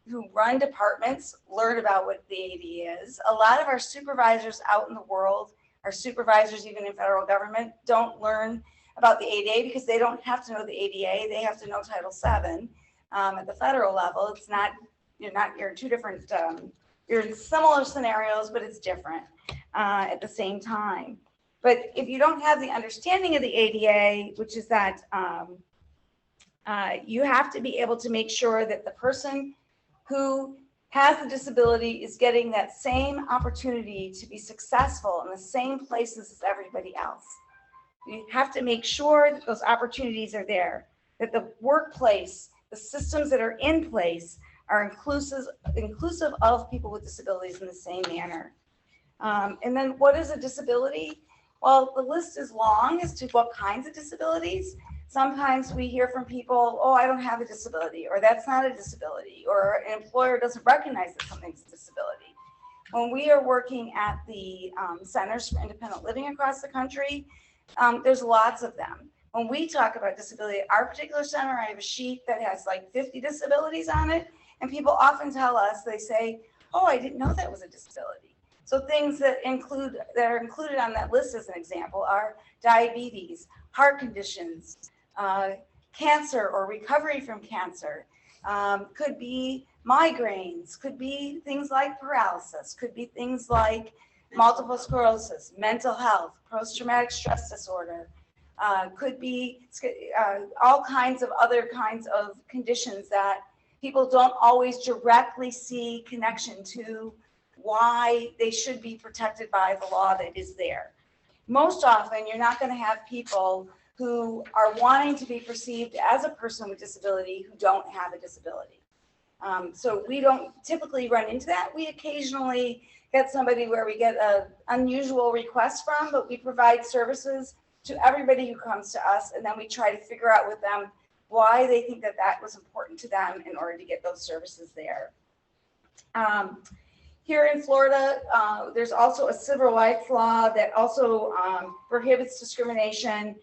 who run departments, learn about what the ADA is. A lot of our supervisors out in the world, our supervisors even in federal government, don't learn about the ADA because they don't have to know the ADA. They have to know Title VII at the federal level. It's not, you're in two different, you're in similar scenarios, but it's different at the same time. But if you don't have the understanding of the ADA, which is that you have to be able to make sure that the person who has the disability is getting that same opportunity to be successful in the same places as everybody else. You have to make sure that those opportunities are there, that the workplace, the systems that are in place are inclusive of people with disabilities in the same manner. And then what is a disability? Well, the list is long as to what kinds of disabilities. Sometimes we hear from people, oh, I don't have a disability, or that's not a disability, or an employer doesn't recognize that something's a disability. When we are working at the centers for independent living across the country, there's lots of them. When we talk about disability at our particular center, I have a sheet that has like 50 disabilities on it, and people often tell us, they say, oh, I didn't know that was a disability. So things that are included on that list as an example are diabetes, heart conditions, cancer or recovery from cancer, could be migraines, could be things like paralysis, could be things like multiple sclerosis, mental health, post-traumatic stress disorder, could be all kinds of other kinds of conditions that people don't always directly see connection to why they should be protected by the law that is there. Most often, you're not going to have people who are wanting to be perceived as a person with disability who don't have a disability. So we don't typically run into that. We occasionally get somebody where we get an unusual request from, but we provide services to everybody who comes to us, and then we try to figure out with them why they think that that was important to them in order to get those services there. Here in Florida, there's also a civil rights law that also prohibits discrimination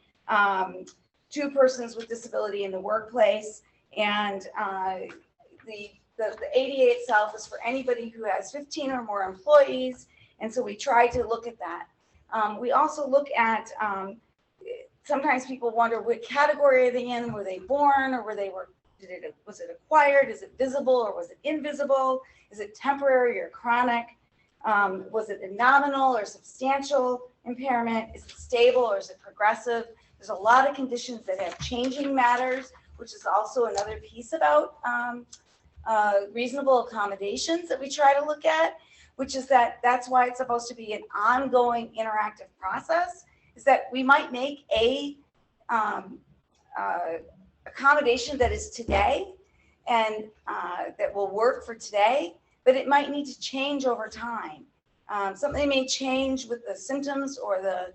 2 persons with disability in the workplace, and the ADA itself is for anybody who has 15 or more employees, and so we try to look at that. We also look at, sometimes people wonder what category are they in? Were they born, or was it acquired? Is it visible or was it invisible? Is it temporary or chronic? Was it a nominal or substantial impairment? Is it stable or is it progressive? There's a lot of conditions that have changing matters, which is also another piece about reasonable accommodations that we try to look at, which is that's why it's supposed to be an ongoing interactive process, is that we might make a accommodation that is today and that will work for today, but it might need to change over time. Something may change with the symptoms or the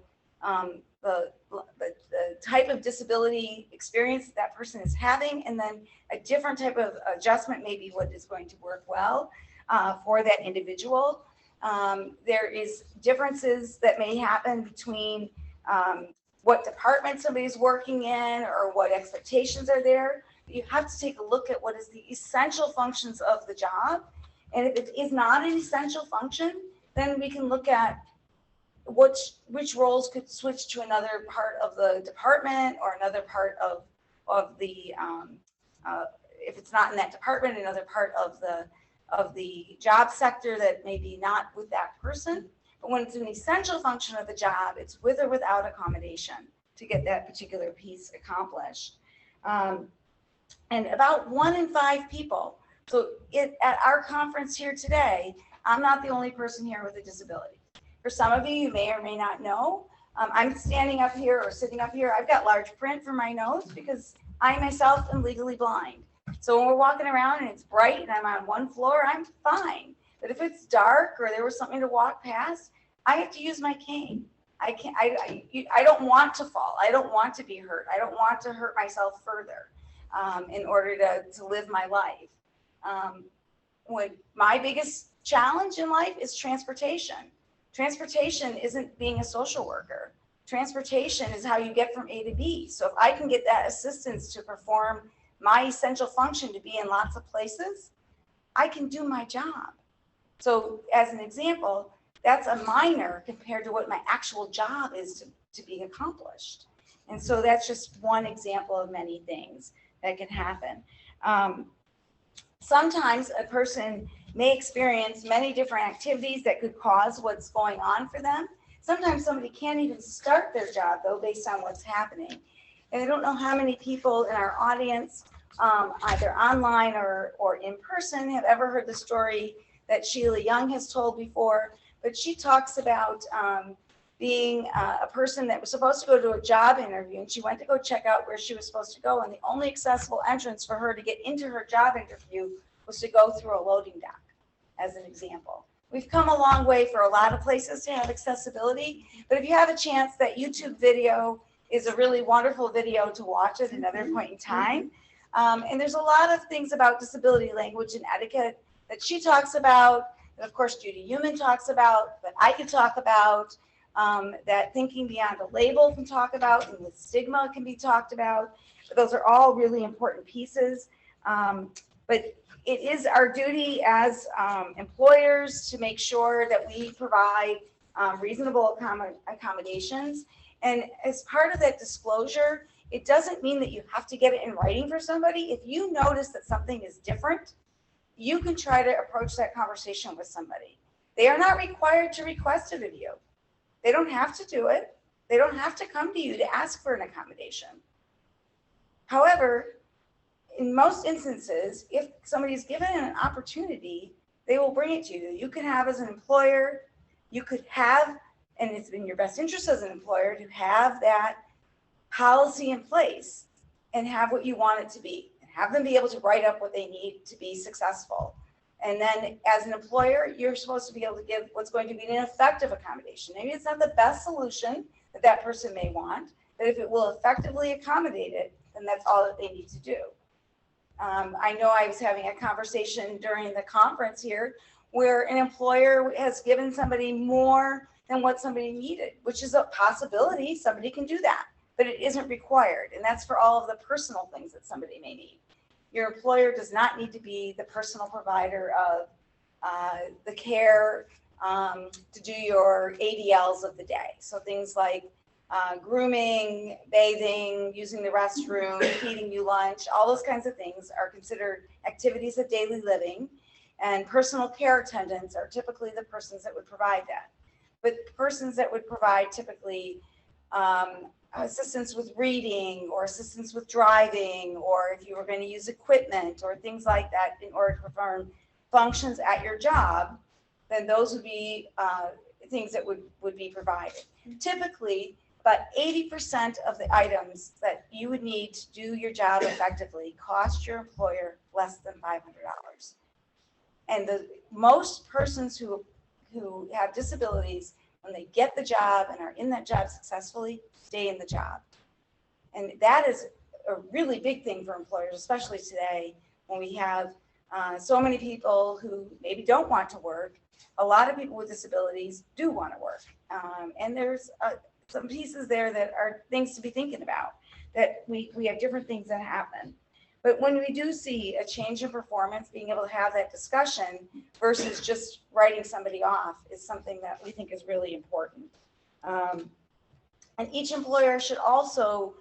type of disability experience that person is having, and then a different type of adjustment may be what is going to work well for that individual. There is differences that may happen between what department somebody's working in or what expectations are there. You have to take a look at what is the essential functions of the job. And if it is not an essential function, then we can look at which roles could switch to another part of the department or another part of the, if it's not in that department, another part of the job sector that may be not with that person. But when it's an essential function of the job, it's with or without accommodation to get that particular piece accomplished. And about 1 in 5 people. So at our conference here today, I'm not the only person here with a disability. For some of you may or may not know, I'm standing up here or sitting up here. I've got large print for my nose because I myself am legally blind. So when we're walking around and it's bright and I'm on one floor, I'm fine. But if it's dark or there was something to walk past, I have to use my cane. I don't want to fall. I don't want to be hurt. I don't want to hurt myself further in order to live my life. When my biggest challenge in life is transportation. Transportation isn't being a social worker. Transportation is how you get from A to B. So if I can get that assistance to perform my essential function to be in lots of places, I can do my job. So as an example, that's a minor compared to what my actual job is to be accomplished. And so that's just one example of many things that can happen. Sometimes a person may experience many different activities that could cause what's going on for them. Sometimes somebody can't even start their job, though, based on what's happening. And I don't know how many people in our audience, either online or in person, have ever heard the story that Sheila Young has told before, but she talks about being a person that was supposed to go to a job interview, and she went to go check out where she was supposed to go, and the only accessible entrance for her to get into her job interview was to go through a loading dock, as an example. We've come a long way for a lot of places to have accessibility, but if you have a chance, that YouTube video is a really wonderful video to watch at another point in time. And there's a lot of things about disability language and etiquette that she talks about, that of course Judy Human talks about, that I could talk about, that thinking beyond a label can talk about, and with stigma can be talked about. But those are all really important pieces. But it is our duty as employers to make sure that we provide reasonable accommodations. And as part of that disclosure, it doesn't mean that you have to get it in writing for somebody. If you notice that something is different, you can try to approach that conversation with somebody. They are not required to request it of you. They don't have to do it. They don't have to come to you to ask for an accommodation. However, in most instances, if somebody's given an opportunity, they will bring it to you. You can have, as an employer, you could have, and it's in your best interest as an employer to have that policy in place and have what you want it to be, and have them be able to write up what they need to be successful. And then as an employer, you're supposed to be able to give what's going to be an effective accommodation. Maybe it's not the best solution that that person may want, but if it will effectively accommodate it, then that's all that they need to do. I know I was having a conversation during the conference here where an employer has given somebody more than what somebody needed, which is a possibility. Somebody can do that. but it isn't required. And that's for all of the personal things that somebody may need. Your employer does not need to be the personal provider of the care to do your ADLs of the day. So things like grooming, bathing, using the restroom, feeding you lunch, all those kinds of things are considered activities of daily living. And personal care attendants are typically the persons that would provide that. But persons that would provide typically assistance with reading or assistance with driving, or if you were going to use equipment or things like that in order to perform functions at your job, then those would be things that would be provided. Typically, about 80% of the items that you would need to do your job effectively cost your employer less than $500. And the most persons who have disabilities, when they get the job and are in that job successfully, stay in the job. And that is a really big thing for employers, especially today when we have so many people who maybe don't want to work. A lot of people with disabilities do want to work. And there's some pieces there that are things to be thinking about, that we have different things that happen. But when we do see a change in performance, being able to have that discussion versus just writing somebody off is something that we think is really important. And each employer should also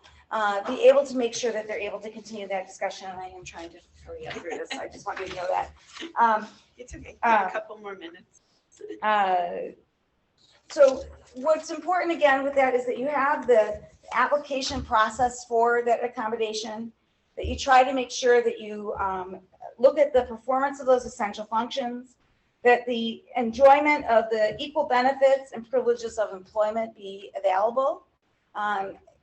be able to make sure that they're able to continue that discussion. And I am trying to hurry up through this. I just want you to know that. It's okay. A couple more minutes. So what's important again with that is that you have the application process for that accommodation, that you try to make sure that you look at the performance of those essential functions, that the enjoyment of the equal benefits and privileges of employment be available.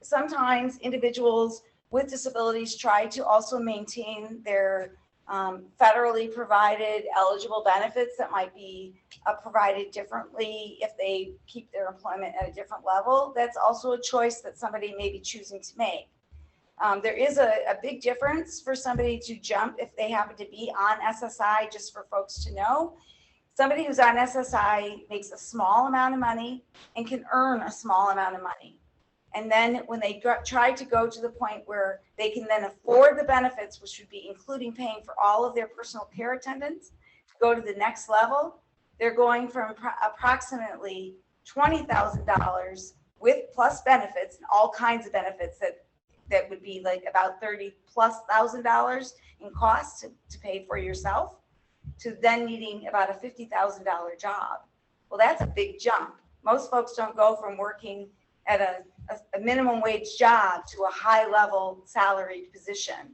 Sometimes individuals with disabilities try to also maintain their federally provided eligible benefits that might be provided differently if they keep their employment at a different level. That's also a choice that somebody may be choosing to make. There is a big difference for somebody to jump if they happen to be on SSI, just for folks to know. Somebody who's on SSI makes a small amount of money and can earn a small amount of money. And then when they try to go to the point where they can then afford the benefits, which would be including paying for all of their personal care attendants, to go to the next level, they're going from approximately $20,000 with plus benefits and all kinds of benefits that would be like about $30,000+ in costs to pay for yourself, to then needing about a $50,000 job. Well, that's a big jump. Most folks don't go from working at a minimum wage job to a high level salaried position.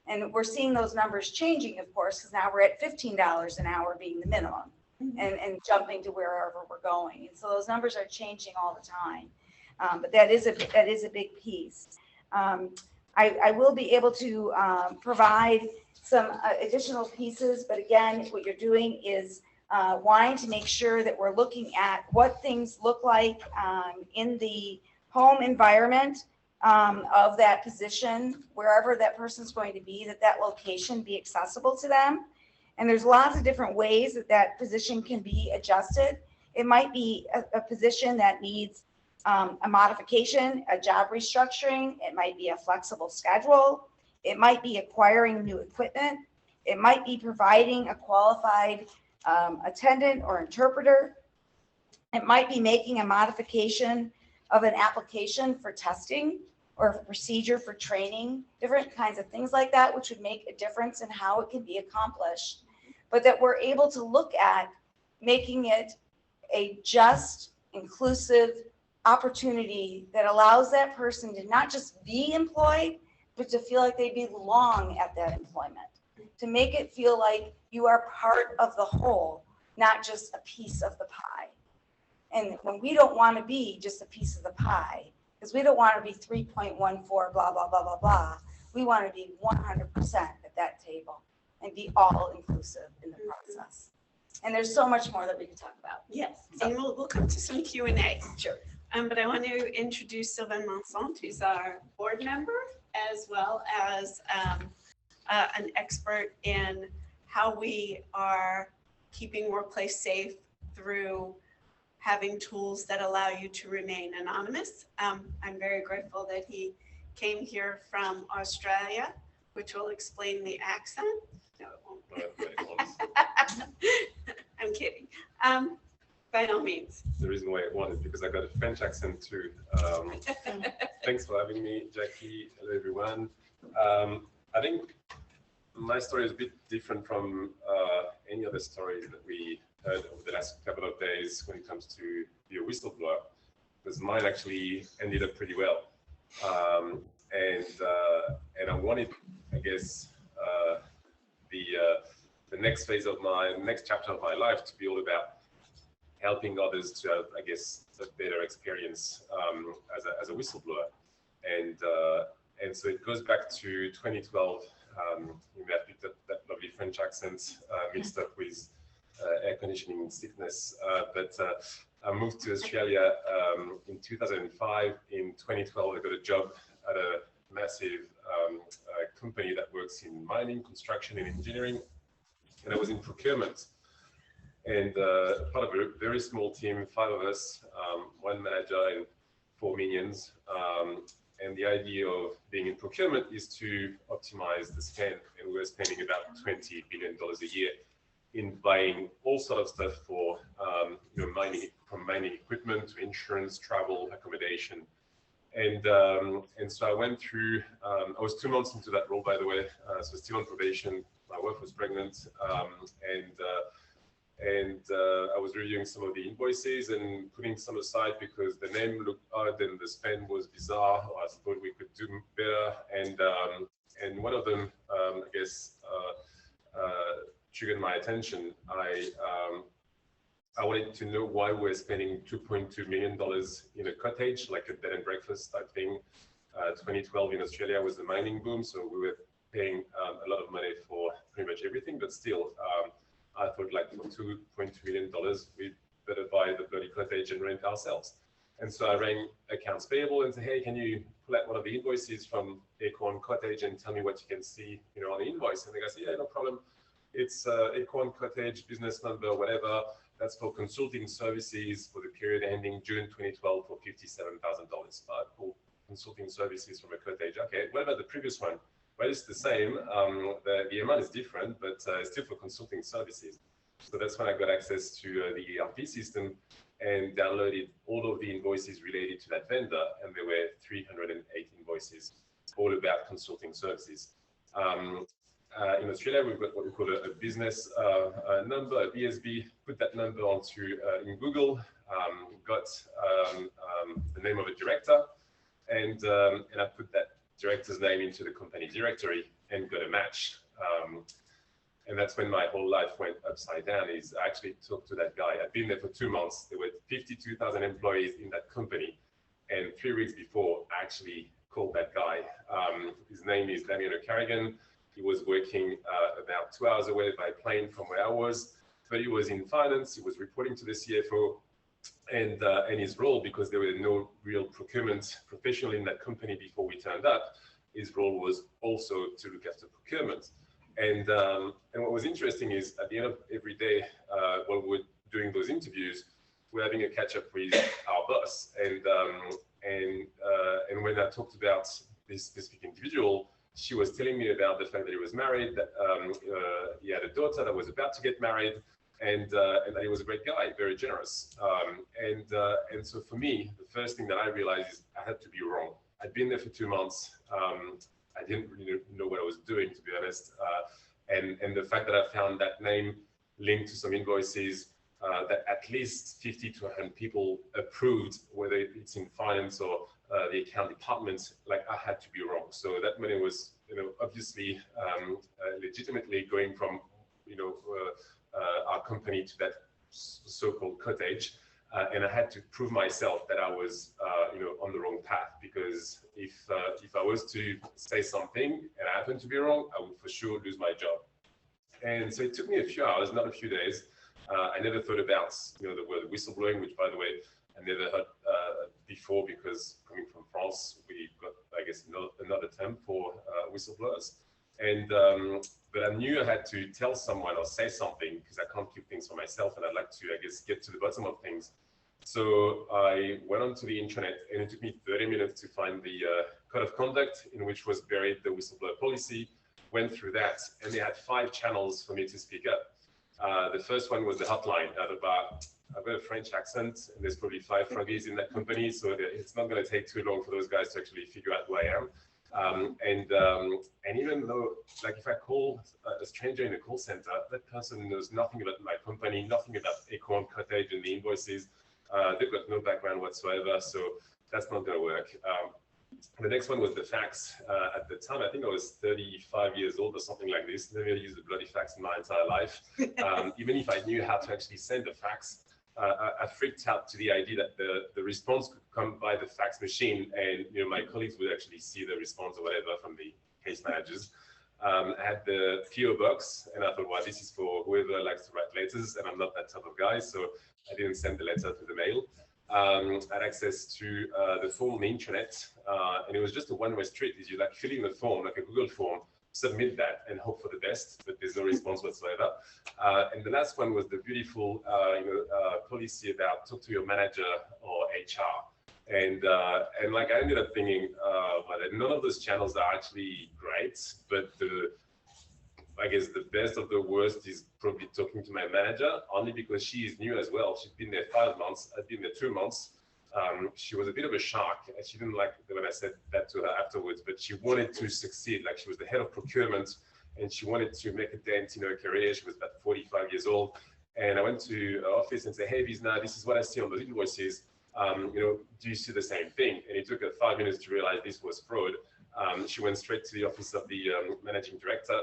And we're seeing those numbers changing, of course, because now we're at $15 an hour being the minimum and jumping to wherever we're going. And so those numbers are changing all the time. But that is a big piece. I will be able to provide some additional pieces, but again, what you're doing is wanting to make sure that we're looking at what things look like in the home environment of that position, wherever that person's going to be, that location be accessible to them. And there's lots of different ways that position can be adjusted. It might be a position that needs a modification, a job restructuring. It might be a flexible schedule. It might be acquiring new equipment. It might be providing a qualified attendant or interpreter. It might be making a modification of an application for testing or a procedure for training, different kinds of things like that, which would make a difference in how it can be accomplished. But that we're able to look at making it a just, inclusive opportunity that allows that person to not just be employed, but to feel like they belong at that employment, to make it feel like you are part of the whole, not just a piece of the pie. And when we don't want to be just a piece of the pie, because we don't want to be 3.14, blah, blah, blah, blah, blah. We want to be 100% at that table and be all inclusive in the process. And there's so much more that we can talk about. Yes, and we'll come to some Q&A. Sure. But I want to introduce Sylvain Mansotte, who's our board member, as well as an expert in how we are keeping workplace safe through having tools that allow you to remain anonymous. I'm very grateful that he came here from Australia, which will explain the accent. No, it won't. I'm kidding. By no means. The reason why it won is because I got a French accent too. Thanks for having me, Jackie. Hello, everyone. I think my story is a bit different from any other stories that we heard over the last couple of days when it comes to be a whistleblower, because mine actually ended up pretty well. And I wanted, I guess, the next phase of next chapter of my life to be all about helping others to have, I guess, a better experience as a whistleblower. And so it goes back to 2012. You may have picked up that lovely French accent mixed up with air conditioning sickness. But I moved to Australia in 2005. In 2012, I got a job at a massive company that works in mining, construction, and engineering. And I was in procurement. And part of a very small team, 5 of us, 1 manager and 4 minions. And the idea of being in procurement is to optimize the spend. And we were spending about $20 billion a year in buying all sorts of stuff for mining, from mining equipment to insurance, travel, accommodation. And so I went through, I was 2 months into that role, by the way, so still on probation. My wife was pregnant, and I was reviewing some of the invoices and putting some aside because the name looked odd and the spend was bizarre, or I thought we could do better. And one of them, I guess, triggered my attention. I wanted to know why we're spending $2.2 million in a cottage, like a bed and breakfast type thing. 2012 in Australia was the mining boom, so we were paying a lot of money for pretty much everything, but still, I thought like for $2.2 million, we better buy the bloody cottage and rent ourselves. And so I rang accounts payable and said, hey, can you pull out one of the invoices from Acorn Cottage and tell me what you can see, on the invoice? And they go, yeah, no problem. It's Acorn Cottage, business number, whatever. That's for consulting services for the period ending June 2012 for $57,000. Cool. Consulting services from a cottage. Okay, what about the previous one? Well, it's the same. The amount is different, but still for consulting services. So that's when I got access to the ERP system and downloaded all of the invoices related to that vendor. And there were 308 invoices, all about consulting services. In Australia, we've got what we call a business number, a BSB. Put that number onto in Google, got the name of a director, and I put that director's name into the company directory and got a match. And that's when my whole life went upside down. Is I actually talked to that guy. I'd been there for 2 months. There were 52,000 employees in that company. And 3 weeks before, I actually called that guy. His name is Damiano Carrigan. He was working about 2 hours away by plane from where I was, but he was in finance. He was reporting to the CFO, and his role, because there were no real procurement professional in that company before we turned up, his role was also to look after procurement. And what was interesting is at the end of every day, while we're doing those interviews, we're having a catch up with our boss. And when I talked about this specific individual, she was telling me about the fact that he was married, that he had a daughter that was about to get married, and that he was a great guy, very generous. And so for me, the first thing that I realized is I had to be wrong. I'd been there for 2 months. I didn't really know what I was doing, to be honest. And the fact that I found that name linked to some invoices that at least 50 to 100 people approved, whether it's in finance or the account department, like I had to be wrong. So that money was, obviously legitimately going from, our company to that so-called cottage. And I had to prove myself that I was, on the wrong path, because if I was to say something and I happened to be wrong, I would for sure lose my job. And so it took me a few hours, not a few days. I never thought about, the word whistleblowing, which, by the way, I never heard before, because coming from France, we got, I guess, another term for whistleblowers. But I knew I had to tell someone or say something, because I can't keep things for myself, and I'd like to, I guess, get to the bottom of things. So I went onto the intranet, and it took me 30 minutes to find the code of conduct in which was buried the whistleblower policy, went through that, and they had 5 channels for me to speak up. The first one was the hotline. I've got a French accent, and there's probably 5 Frankies in that company, so it's not going to take too long for those guys to actually figure out who I am. And even though, like, if I call a stranger in a call center, that person knows nothing about my company, nothing about Acorn, Cottage, and the invoices. They've got no background whatsoever, so that's not going to work. The next one was the fax. At the time, I think I was 35 years old or something like this. Never used a bloody fax in my entire life. Even if I knew how to actually send a fax, I freaked out to the idea that the response could come by the fax machine, and my colleagues would actually see the response or whatever from the case managers. I had the PO box, and I thought, well, this is for whoever likes to write letters, and I'm not that type of guy, so I didn't send the letter to the mail. I had access to the form on the intranet, and it was just a one-way street. You like fill in the form, like a Google form, submit that, and hope for the best, but there's no response whatsoever. And the last one was the beautiful policy about talk to your manager or HR. And like I ended up thinking, well, none of those channels are actually great, but I guess the best of the worst is probably talking to my manager, only because she is new as well. She's been there 5 months. I've been there 2 months. She was a bit of a shark. She didn't like when I said that to her afterwards, but she wanted to succeed. Like, she was the head of procurement, and she wanted to make a dent in her career. She was about 45 years old. And I went to her office and said, hey, Visna, this is what I see on those invoices. Do you see the same thing? And it took her 5 minutes to realize this was fraud. She went straight to the office of the managing director.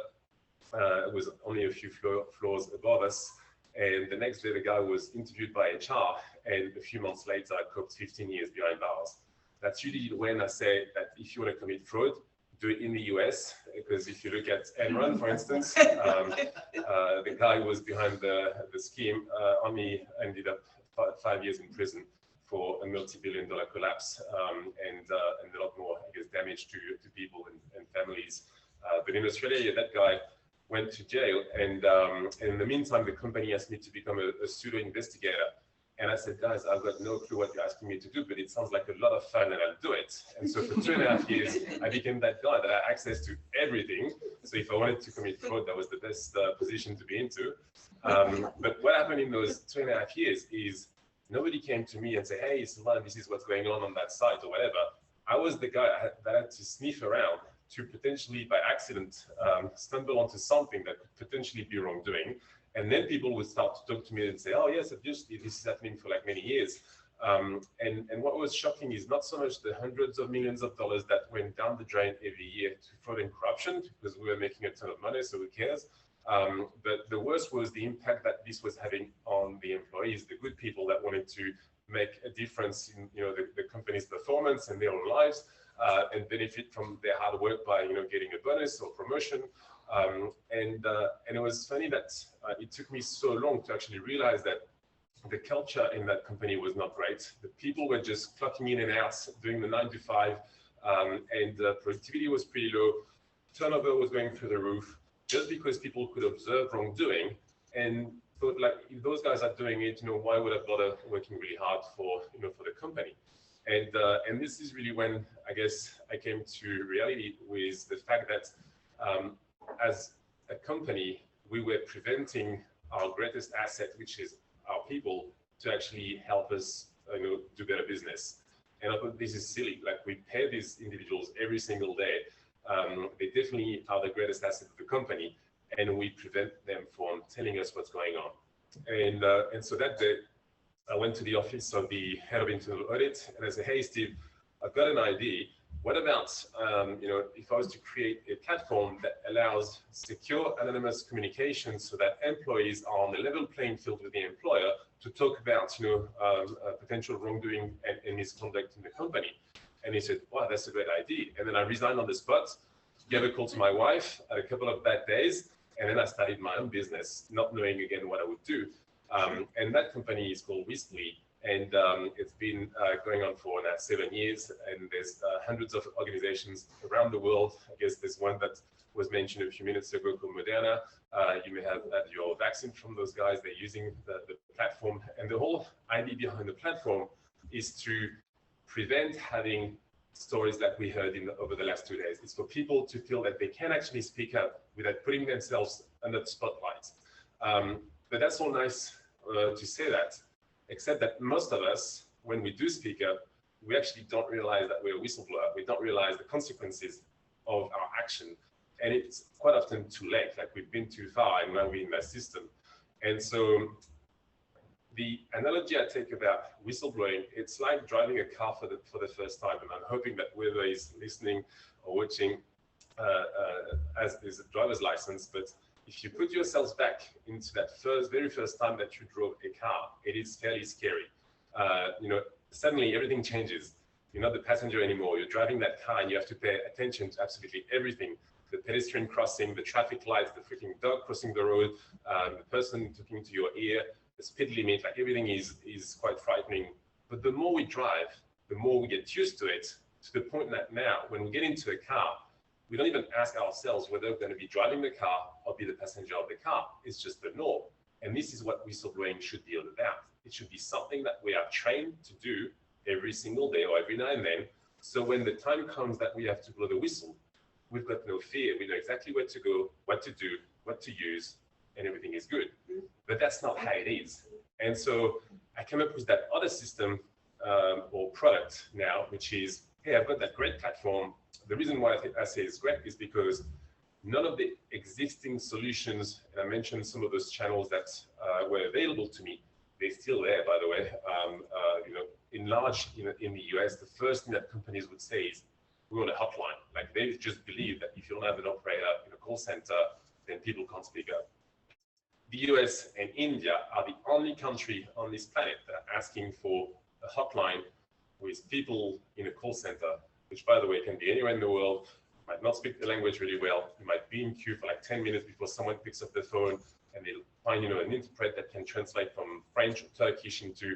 It was only a few floors above us. And the next day, the guy was interviewed by HR, and a few months later, I cooked 15 years behind bars. That's usually when I say that if you want to commit fraud, do it in the US, because if you look at Enron, for instance, the guy who was behind the scheme only ended up 5 years in prison for a multi-billion-dollar collapse, and a lot more, I guess, damage to people and families. But in Australia, that guy went to jail, and in the meantime, the company asked me to become a pseudo investigator. And I said, guys, I've got no clue what you're asking me to do, but it sounds like a lot of fun, and I'll do it. And so for 2.5 years, I became that guy that had access to everything. So if I wanted to commit fraud, that was the best position to be into. But what happened in those 2.5 years is nobody came to me and said, hey, Sylvain, this is what's going on that site or whatever. I was the guy that had to sniff around to potentially, by accident, stumble onto something that could potentially be wrongdoing. And then people would start to talk to me and say, oh, yes, obviously, this is happening for like many years. And what was shocking is not so much the hundreds of millions of dollars that went down the drain every year to fraud and corruption, because we were making a ton of money, so who cares? But the worst was the impact that this was having on the employees, the good people that wanted to make a difference in the company's performance and their own lives, and benefit from their hard work by getting a bonus or promotion. And it was funny that it took me so long to actually realize that the culture in that company was not great. The people were just clocking in and out, doing the 9 to 5, and productivity was pretty low. Turnover was going through the roof, just because people could observe wrongdoing and thought, like, if those guys are doing it, why would I bother working really hard for the company? And this is really when I guess I came to reality with the fact that as a company, we were preventing our greatest asset, which is our people, to actually help us do better business. And I thought this is silly. Like, we pay these individuals every single day. They definitely are the greatest asset of the company, and we prevent them from telling us what's going on. And so that day, I went to the office of the head of internal audit, and I said, hey, Steve, I've got an idea. What about, if I was to create a platform that allows secure, anonymous communication so that employees are on a level playing field with the employer to talk about, potential wrongdoing and misconduct in the company? And he said, wow, that's a great idea. And then I resigned on the spot, gave a call to my wife, had a couple of bad days, and then I started my own business, not knowing again what I would do. And that company is called Whispli, and it's been going on for now 7 years, and there's hundreds of organizations around the world. I guess there's one that was mentioned a few minutes ago called Moderna. You may have had your vaccine from those guys. They're using the platform. And the whole idea behind the platform is to prevent having stories like we heard over the last 2 days. It's for people to feel that they can actually speak up without putting themselves under the spotlight. But that's all nice to say that, except that most of us, when we do speak up, we actually don't realize that we're a whistleblower. We don't realize the consequences of our action. And it's quite often too late, like we've been too far and now we're in that system. And so the analogy I take about whistleblowing, it's like driving a car for the first time. And I'm hoping that whoever is listening or watching as is a driver's license, but if you put yourselves back into that very first time that you drove a car, it is fairly scary. Suddenly everything changes. You're not the passenger anymore. You're driving that car and you have to pay attention to absolutely everything. The pedestrian crossing, the traffic lights, the freaking dog crossing the road, the person talking to your ear, the speed limit, like everything is quite frightening. But the more we drive, the more we get used to it, to the point that now when we get into a car, we don't even ask ourselves whether we're going to be driving the car or be the passenger of the car. It's just the norm. And this is what whistleblowing should be all about. It should be something that we are trained to do every single day or every now and then. So when the time comes that we have to blow the whistle, we've got no fear. We know exactly where to go, what to do, what to use, and everything is good. But that's not how it is. And so I came up with that other system or product now, which is, hey, I've got that great platform. The reason why I say it's great is because none of the existing solutions, and I mentioned some of those channels that were available to me, they're still there, by the way. In large, in the US, the first thing that companies would say is, we want a hotline. Like they just believe that if you don't have an operator in a call center, then people can't speak up. The US and India are the only country on this planet that are asking for a hotline with people in a call center, which by the way, can be anywhere in the world. You might not speak the language really well. You might be in queue for like 10 minutes before someone picks up the phone and they'll find, an interpret that can translate from French or Turkish into,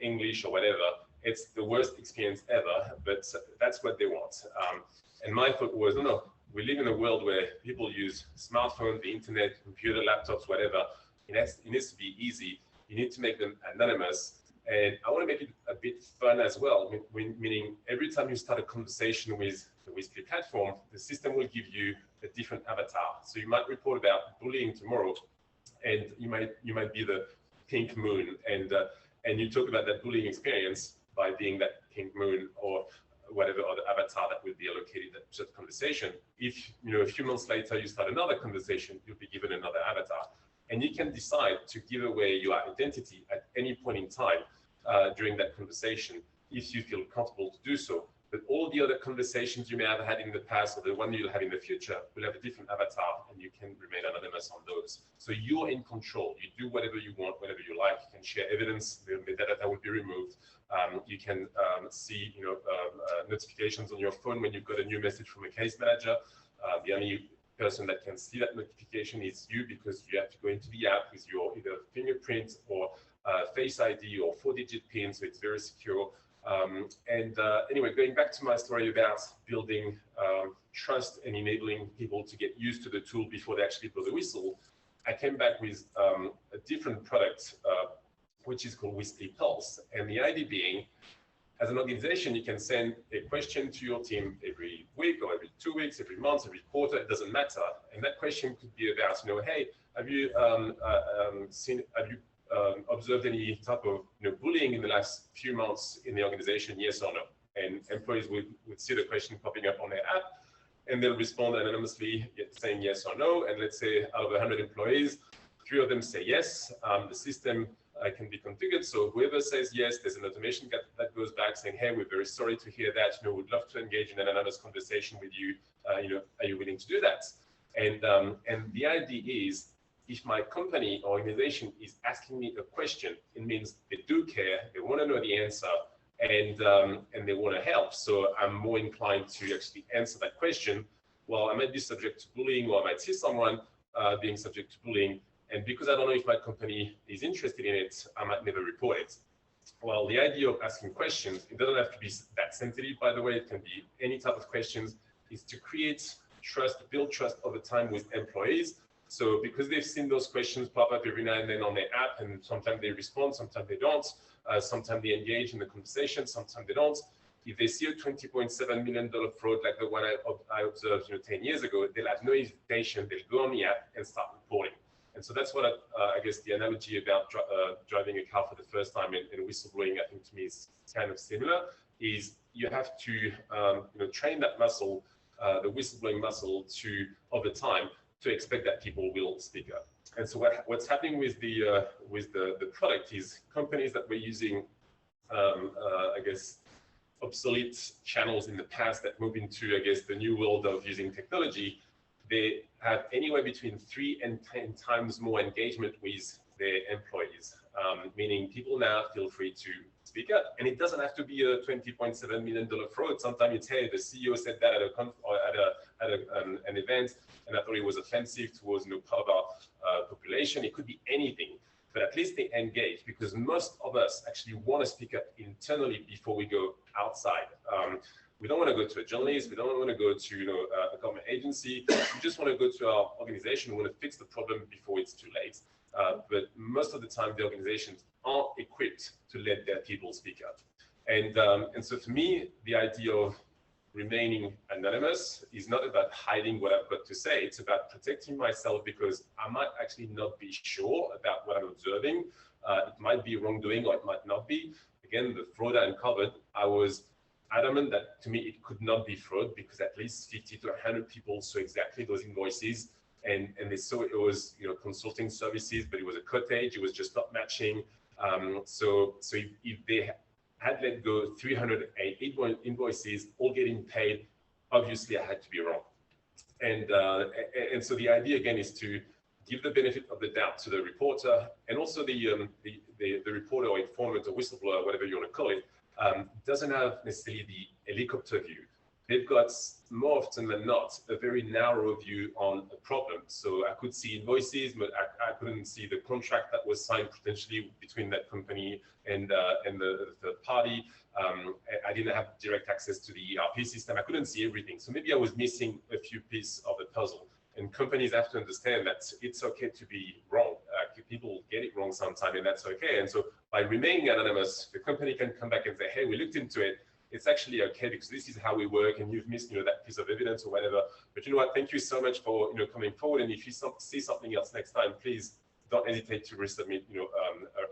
English or whatever. It's the worst experience ever, but that's what they want. And my thought was, no, we live in a world where people use smartphones, the internet, computer, laptops, whatever. It needs to be easy. You need to make them anonymous. And I want to make it a bit fun as well, meaning every time you start a conversation with the Whispli platform, the system will give you a different avatar. So you might report about bullying tomorrow, and you might be the pink moon, and you talk about that bullying experience by being that pink moon or whatever other avatar that will be allocated to that conversation. If a few months later you start another conversation, you'll be given another avatar, and you can decide to give away your identity at any point in time during that conversation if you feel comfortable to do so. But all the other conversations you may have had in the past or the one you'll have in the future will have a different avatar, and you can remain anonymous on those. So you're in control. You do whatever you want, whatever you like. You can share evidence. The metadata will be removed. You can see notifications on your phone when you've got a new message from a case manager. The only person that can see that notification is you, because you have to go into the app with your either fingerprint or Face ID or 4-digit PIN, so it's very secure. Anyway, going back to my story about building trust and enabling people to get used to the tool before they actually blow the whistle, I came back with a different product, which is called Whispli Pulse. And the idea being, as an organization, you can send a question to your team every week or every 2 weeks, every month, every quarter, it doesn't matter. And that question could be about, hey, have you observed any type of bullying in the last few months in the organization, yes or no? And employees would see the question popping up on their app, and they'll respond anonymously saying yes or no. And let's say out of 100 employees, 3 of them say yes. The system can be configured. So whoever says yes, there's an automation that goes back saying, hey, we're very sorry to hear that. We'd love to engage in an anonymous conversation with you. Are you willing to do that? And the idea is, if my company or organization is asking me a question, it means they do care, they want to know the answer, and they want to help. So I'm more inclined to actually answer that question. Well, I might be subject to bullying, or I might see someone being subject to bullying, and because I don't know if my company is interested in it, I might never report it. Well, the idea of asking questions, it doesn't have to be that sensitive, by the way, it can be any type of questions, is to create build trust over time with employees. So because they've seen those questions pop up every now and then on their app, and sometimes they respond, sometimes they don't, sometimes they engage in the conversation, sometimes they don't. If they see a $20.7 million fraud like the one I observed 10 years ago, they'll have no hesitation, they'll go on the app and start reporting. And so that's what I guess the analogy about driving a car for the first time and whistleblowing, I think to me is kind of similar, is you have to train that muscle, the whistleblowing muscle, to over time to expect that people will speak up. And so what's happening with the product is companies that were using, I guess, obsolete channels in the past that move into, I guess, the new world of using technology, they have anywhere between 3 and 10 times more engagement with their employees, meaning people now feel free to speak up. And it doesn't have to be a $20.7 million fraud. Sometimes it's, hey, the CEO said that at an event, and I thought it was offensive towards part of our population. It could be anything, but at least they engage, because most of us actually want to speak up internally before we go outside. We don't want to go to a journalist. We don't want to go to a government agency. We just want to go to our organization. We want to fix the problem before it's too late. But most of the time, the organizations aren't equipped to let their people speak up. And so for me, the idea of remaining anonymous is not about hiding what I've got to say. It's about protecting myself, because I might actually not be sure about what I'm observing. It might be wrongdoing, or it might not be. Again, the fraud I uncovered, I was adamant that to me it could not be fraud, because at least 50 to 100 people saw exactly those invoices, and they saw it was consulting services, but it was a cottage. It was just not matching. So if they had let go 308 invoices, all getting paid, obviously I had to be wrong. And so the idea again is to give the benefit of the doubt to the reporter, and also the reporter or informant or whistleblower, whatever you want to call it, doesn't have necessarily the helicopter view. They've got, more often than not, a very narrow view on a problem. So I could see invoices, but I couldn't see the contract that was signed potentially between that company and the third party. I didn't have direct access to the ERP system. I couldn't see everything. So maybe I was missing a few pieces of the puzzle. And companies have to understand that it's okay to be wrong. People get it wrong sometimes, and that's okay. And so by remaining anonymous, the company can come back and say, hey, we looked into it. It's actually okay, because this is how we work, and you've missed that piece of evidence or whatever. But you know what? Thank you so much for coming forward. And if you see something else next time, please don't hesitate to resubmit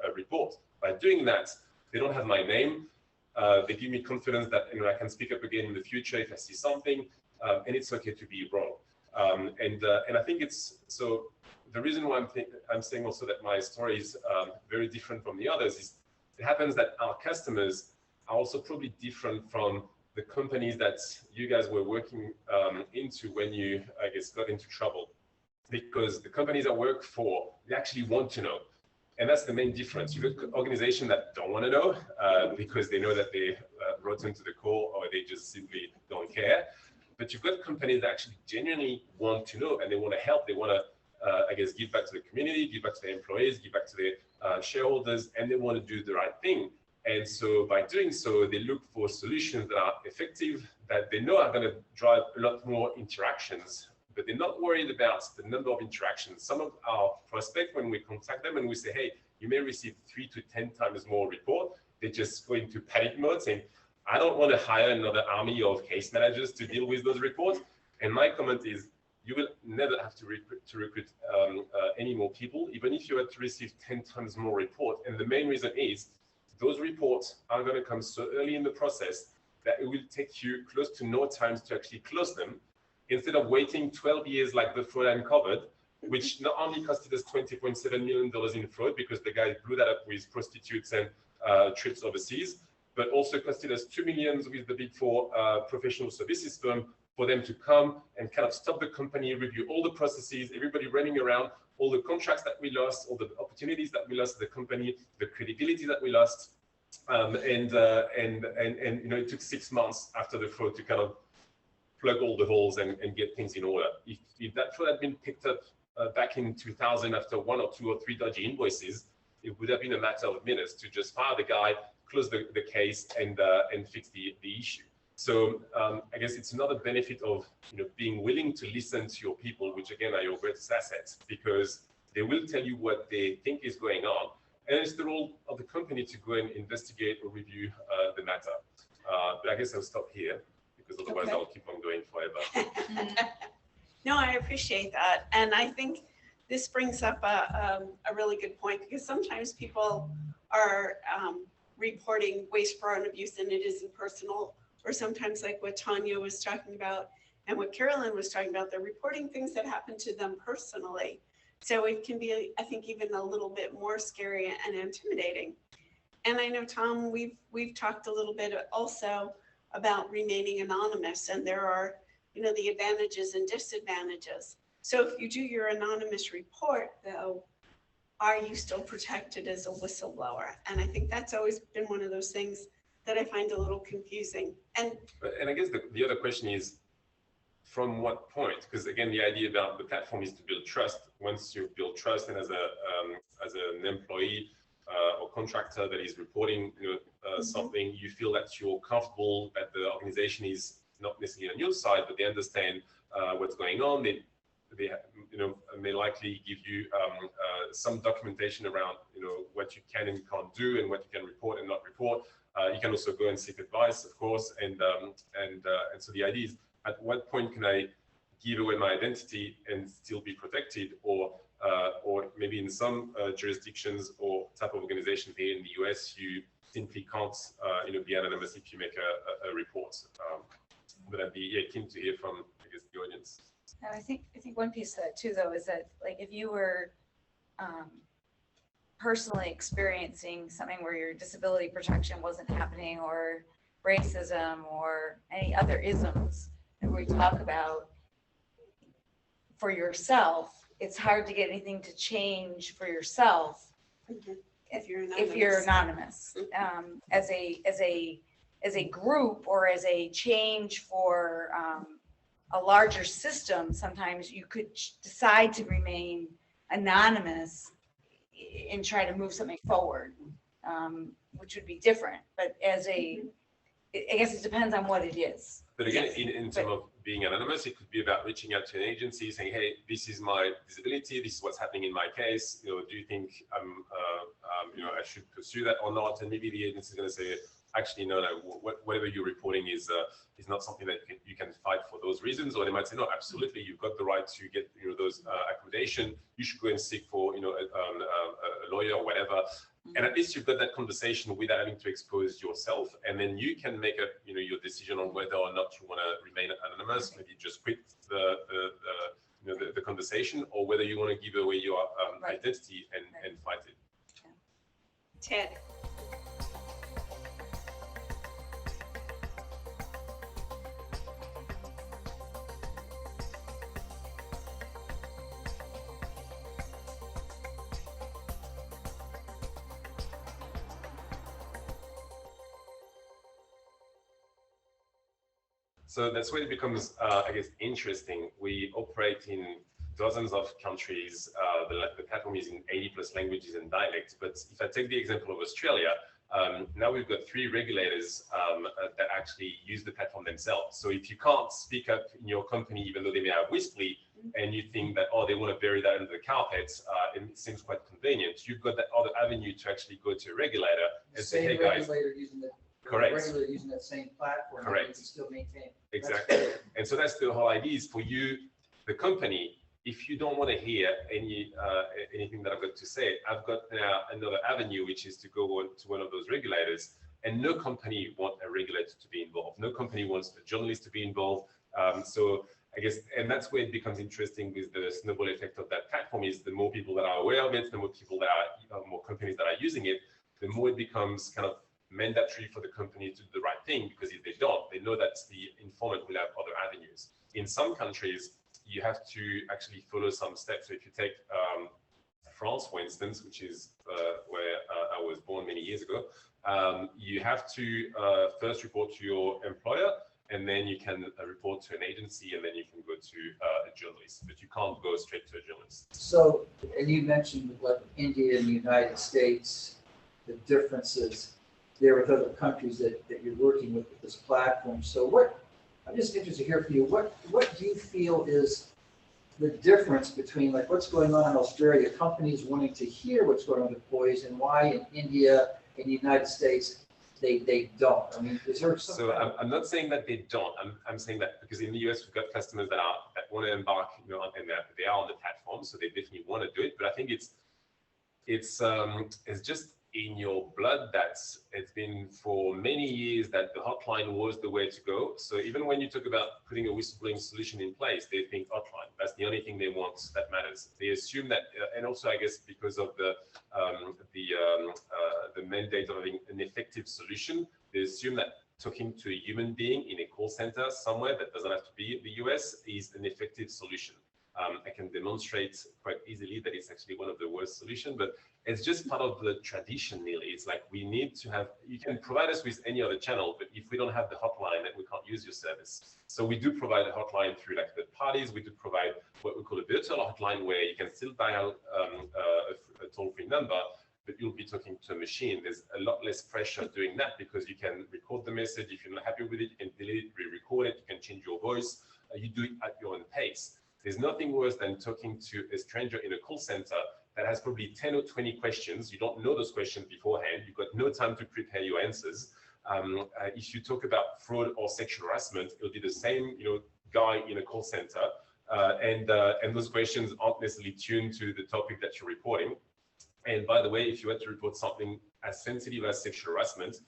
a report. By doing that, they don't have my name. They give me confidence that I can speak up again in the future if I see something, and it's okay to be wrong. And I think it's so. The reason why I'm saying also that my story is very different from the others is it happens that our customers are also probably different from the companies that you guys were working into when you, I guess, got into trouble. Because the companies I work for, they actually want to know. And that's the main difference. You've got organizations that don't want to know because they know that they wrote into the call, or they just simply don't care. But you've got companies that actually genuinely want to know, and they want to help. They want to, I guess, give back to the community, give back to their employees, give back to their shareholders, and they want to do the right thing. And so by doing so, they look for solutions that are effective, that they know are going to drive a lot more interactions, but they're not worried about the number of interactions. Some of our prospects, when we contact them and we say, hey, you may receive 3 to 10 times more report, they just go into panic mode saying, I don't want to hire another army of case managers to deal with those reports. And my comment is, you will never have to recruit any more people, even if you were to receive 10 times more report. And the main reason is those reports are going to come so early in the process that it will take you close to no time to actually close them, instead of waiting 12 years like the fraud I uncovered, which not only costed us $20.7 million in fraud because the guy blew that up with prostitutes and trips overseas, but also costed us $2 million with the Big Four professional services firm for them to come and kind of stop the company, review all the processes, everybody running around, all the contracts that we lost, all the opportunities that we lost, the company, the credibility that we lost, and it took 6 months after the fraud to kind of plug all the holes and get things in order. If that fraud had been picked up back in 2000 after 1 or 2 or 3 dodgy invoices, it would have been a matter of minutes to just fire the guy, close the case, and fix the issue. So I guess it's another benefit of being willing to listen to your people, which again are your greatest assets, because they will tell you what they think is going on, and it's the role of the company to go and investigate or review the matter. But I guess I'll stop here because otherwise Okay. I'll keep on going forever. No, I appreciate that. And I think this brings up a really good point, because sometimes people are reporting waste, fraud, and abuse, and it isn't personal, or sometimes like what Tanya was talking about and what Carolyn was talking about, they're reporting things that happen to them personally. So it can be, I think, even a little bit more scary and intimidating. And I know, Tom, we've talked a little bit also about remaining anonymous, and there are, the advantages and disadvantages. So if you do your anonymous report, though, are you still protected as a whistleblower? And I think that's always been one of those things that I find a little confusing. And I guess the other question is, from what point? Because again, the idea about the platform is to build trust. Once you build trust, and as an employee or contractor that is reporting something, you feel that you're comfortable, that the organization is not necessarily on your side, but they understand what's going on. They may likely give you some documentation around what you can and can't do, and what you can report and not report. You can also go and seek advice, of course, and so the idea is, at what point can I give away my identity and still be protected, or maybe in some jurisdictions or type of organizations here in the US, you simply can't be anonymous if you make a report. But I'd be keen to hear from, I guess, the audience. And I think one piece of that too, though, is that like if you were personally experiencing something where your disability protection wasn't happening, or racism, or any other isms that we talk about for yourself, it's hard to get anything to change for yourself if you're anonymous. As a group, or as a change for a larger system, sometimes you could decide to remain anonymous and try to move something forward, which would be different. But I guess it depends on what it is. But again, in terms of being anonymous, it could be about reaching out to an agency saying, hey, this is my disability, this is what's happening in my case. Do you think I should pursue that or not? And maybe the agency is going to say, actually, no, whatever you're reporting is not something that you can fight for those reasons. Or they might say, no, absolutely, you've got the right to get those accommodation. You should go and seek for a lawyer or whatever. And at least you've got that conversation without having to expose yourself, and then you can make your decision on whether or not you want to remain anonymous, maybe just quit the conversation, or whether you want to give away your identity and fight it. Ted. So that's where it becomes, I guess, interesting. We operate in dozens of countries. The platform is in 80 plus languages and dialects. But if I take the example of Australia, now we've got 3 regulators that actually use the platform themselves. So if you can't speak up in your company, even though they may have Whispli, and you think that, they want to bury that under the carpet, it seems quite convenient. You've got that other avenue to actually go to a regulator and say, hey guys. Correct. Regular using that same platform. Correct. You can still maintain. Exactly. And so that's the whole idea, is for you, the company, if you don't want to hear anything that I've got to say, I've got now another avenue, which is to go to one of those regulators. And no company wants a regulator to be involved. No company wants a journalist to be involved. So I guess, and that's where it becomes interesting with the snowball effect of that platform, is the more people that are aware of it, the more people that are, more companies that are using it, the more it becomes kind of mandatory for the company to do the right thing, because if they don't, they know that the informant will have other avenues. In some countries, you have to actually follow some steps. So if you take France, for instance, which is where I was born many years ago, you have to first report to your employer, and then you can report to an agency, and then you can go to a journalist, but you can't go straight to a journalist. So, and you mentioned like India and the United States, the differences. there with other countries that you're working with this platform. So I'm just interested to hear from you, what do you feel is the difference between like what's going on in Australia, companies wanting to hear what's going on with employees, and why in India and the United States they don't? I mean, is there some? So I'm not saying that they don't. I'm saying that because in the US we've got customers that want to embark, and they are on the platform, so they definitely want to do it. But I think it's just in your blood. It's been for many years that the hotline was the way to go. So even when you talk about putting a whistleblowing solution in place, they think hotline. That's the only thing they want that matters. They assume that, and also I guess because of the mandate of having an effective solution, they assume that talking to a human being in a call center somewhere that doesn't have to be the US is an effective solution. I can demonstrate quite easily that it's actually one of the worst solutions, but it's just part of the tradition, nearly. It's like we need to have, you can provide us with any other channel, but if we don't have the hotline, then we can't use your service. So we do provide a hotline through like third parties. We do provide what we call a virtual hotline where you can still dial a toll-free number, but you'll be talking to a machine. There's a lot less pressure doing that because you can record the message. If you're not happy with it, you can delete it, re-record it, you can change your voice. You do it at your own pace. There's nothing worse than talking to a stranger in a call center that has probably 10 or 20 questions. You don't know those questions beforehand. You've got no time to prepare your answers. If you talk about fraud or sexual harassment, it'll be the same, guy in a call center. And those questions aren't necessarily tuned to the topic that you're reporting. And by the way, if you had to report something as sensitive as sexual harassment,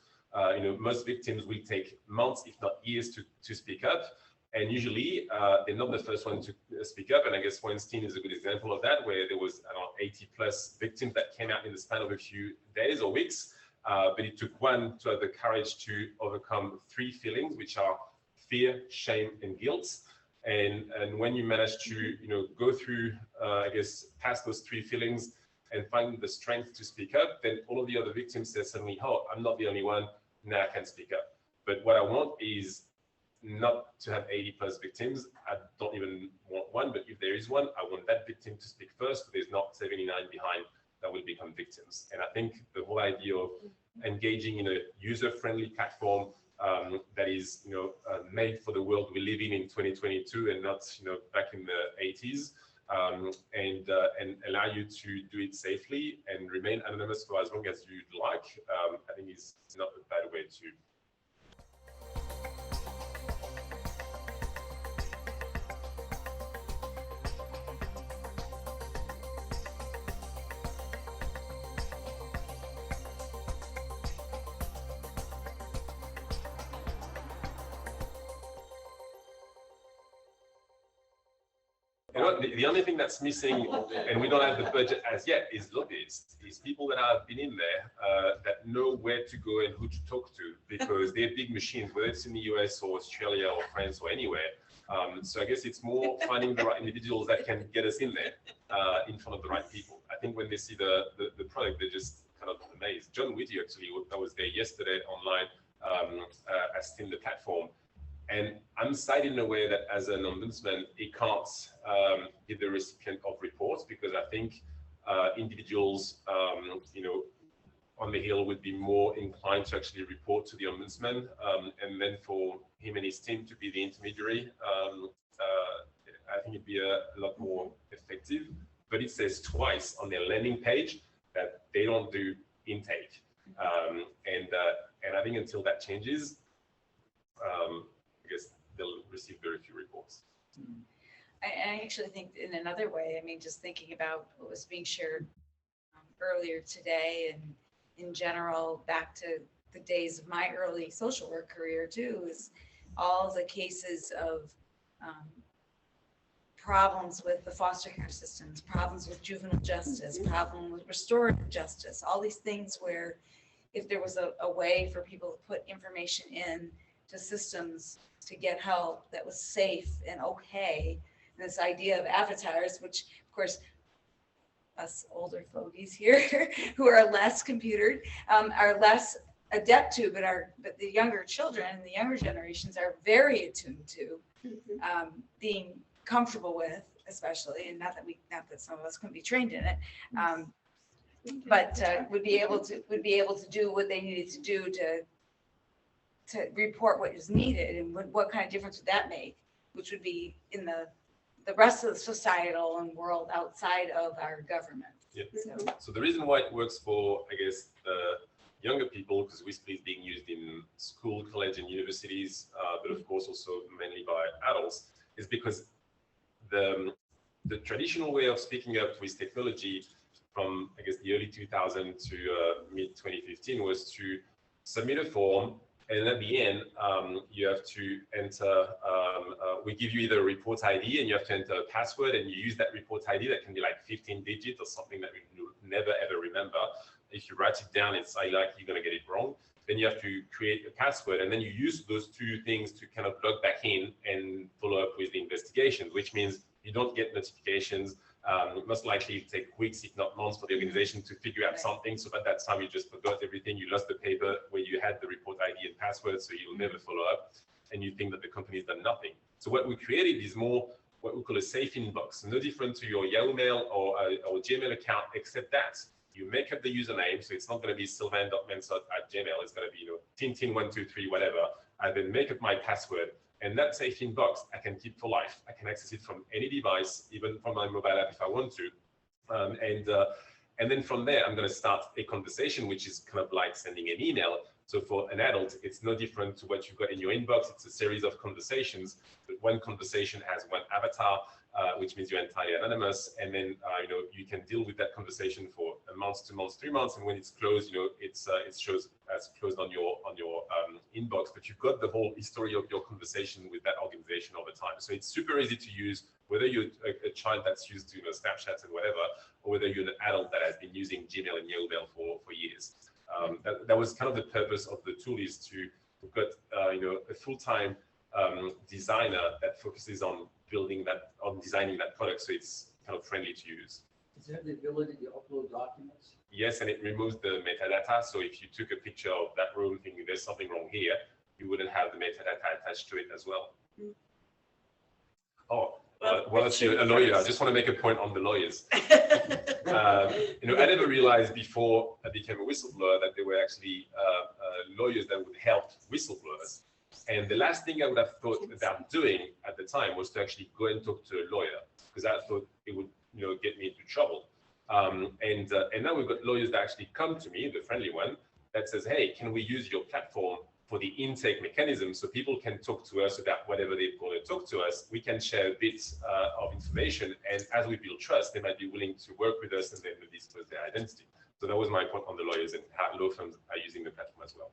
most victims will take months, if not years, to speak up. And usually they're not the first one to speak up. And I guess Weinstein is a good example of that, where there was around 80 plus victims that came out in the span of a few days or weeks. But it took one to have the courage to overcome three feelings, which are fear, shame, and guilt. And when you manage to go through, past those three feelings and find the strength to speak up, then all of the other victims say suddenly, oh, I'm not the only one, now I can speak up. But what I want is not to have 80 plus victims. I don't even want one, but if there is one, I want that victim to speak first. So there's not 79 behind that will become victims. And I think the whole idea of engaging in a user-friendly platform that is, made for the world we live in 2022 and not, back in the 80s, and allow you to do it safely and remain anonymous for as long as you'd like, I think is not a bad way to. The only thing that's missing, and we don't have the budget as yet, is lobbyists, is people that have been in there that know where to go and who to talk to, because they're big machines, whether it's in the US or Australia or France or anywhere. So I guess it's more finding the right individuals that can get us in there, in front of the right people. I think when they see the product, they're just kind of amazed. John Whitty, actually, I was there yesterday online, assisting the platform. And I'm cited in a way that as an ombudsman, he can't be the recipient of reports, because I think individuals, on the Hill would be more inclined to actually report to the ombudsman, and then for him and his team to be the intermediary. I think it'd be a lot more effective. But it says twice on their landing page that they don't do intake, and I think until that changes, I guess they'll receive very few reports. I actually think in another way, I mean, just thinking about what was being shared earlier today, and in general, back to the days of my early social work career too, is all the cases of problems with the foster care systems, problems with juvenile justice, problem with restorative justice, all these things where if there was a way for people to put information in to systems to get help that was safe and okay, and this idea of avatars, which of course us older fogies here who are less computered are less adept to, but the younger children and the younger generations are very attuned to, being comfortable with, especially, and not that some of us couldn't be trained in it, but would be able to do what they needed to do to report what is needed, and what kind of difference would that make, which would be in the rest of the societal and world outside of our government. Yeah. So the reason why it works for, I guess, the younger people, because Whispli is being used in school, college, and universities, but of course also mainly by adults, is because the traditional way of speaking up with technology from, I guess, the early 2000s to mid 2015 was to submit a form, and at the end, you have to enter, we give you either a report ID and you have to enter a password, and you use that report ID that can be like 15 digits or something that you never ever remember. If you write it down, it's highly likely you're going to get it wrong. Then you have to create a password, and then you use those two things to kind of log back in and follow up with the investigation, which means you don't get notifications. Most likely it take weeks, if not months, for the organization to figure out something. So by that time, you just forgot everything. You lost the paper where you had the report ID and password, so you'll never follow up, and you think that the company's done nothing. So what we created is more what we call a safe inbox, no different to your Yahoo Mail or Gmail account, except that you make up the username. So it's not going to be sylvain.mansotte@gmail. It's going to be, Tintin123, whatever. I then make up my password. And that safe inbox, I can keep for life. I can access it from any device, even from my mobile app if I want to. And then from there, I'm going to start a conversation, which is kind of like sending an email. So for an adult, it's no different to what you've got in your inbox. It's a series of conversations, but one conversation has one avatar, which means you're entirely anonymous. And then, you can deal with that conversation for a month, 2 months, 3 months. And when it's closed, it shows as closed on your inbox, but you've got the whole history of your conversation with that organization over time. So it's super easy to use, whether you're a child that's used to Snapchats and whatever, or whether you're an adult that has been using Gmail and Yahoo Mail for years. That was kind of the purpose of the tool, is we've got a full-time designer that focuses on designing that product, so it's kind of friendly to use. Does it have the ability to upload documents? Yes, and it removes the metadata. So if you took a picture of that room thinking there's something wrong here, you wouldn't have the metadata attached to it as well. Oh, well, that's a lawyer. I just want to make a point on the lawyers. I never realized before I became a whistleblower that there were actually lawyers that would help whistleblowers. And the last thing I would have thought about doing at the time was to actually go and talk to a lawyer, because I thought it would, get me into trouble. And now we've got lawyers that actually come to me, the friendly one, that says, hey, can we use your platform for the intake mechanism so people can talk to us about whatever they want to talk to us? We can share bits of information, and as we build trust, they might be willing to work with us and then disclose their identity. So that was my point on the lawyers and how law firms are using the platform as well.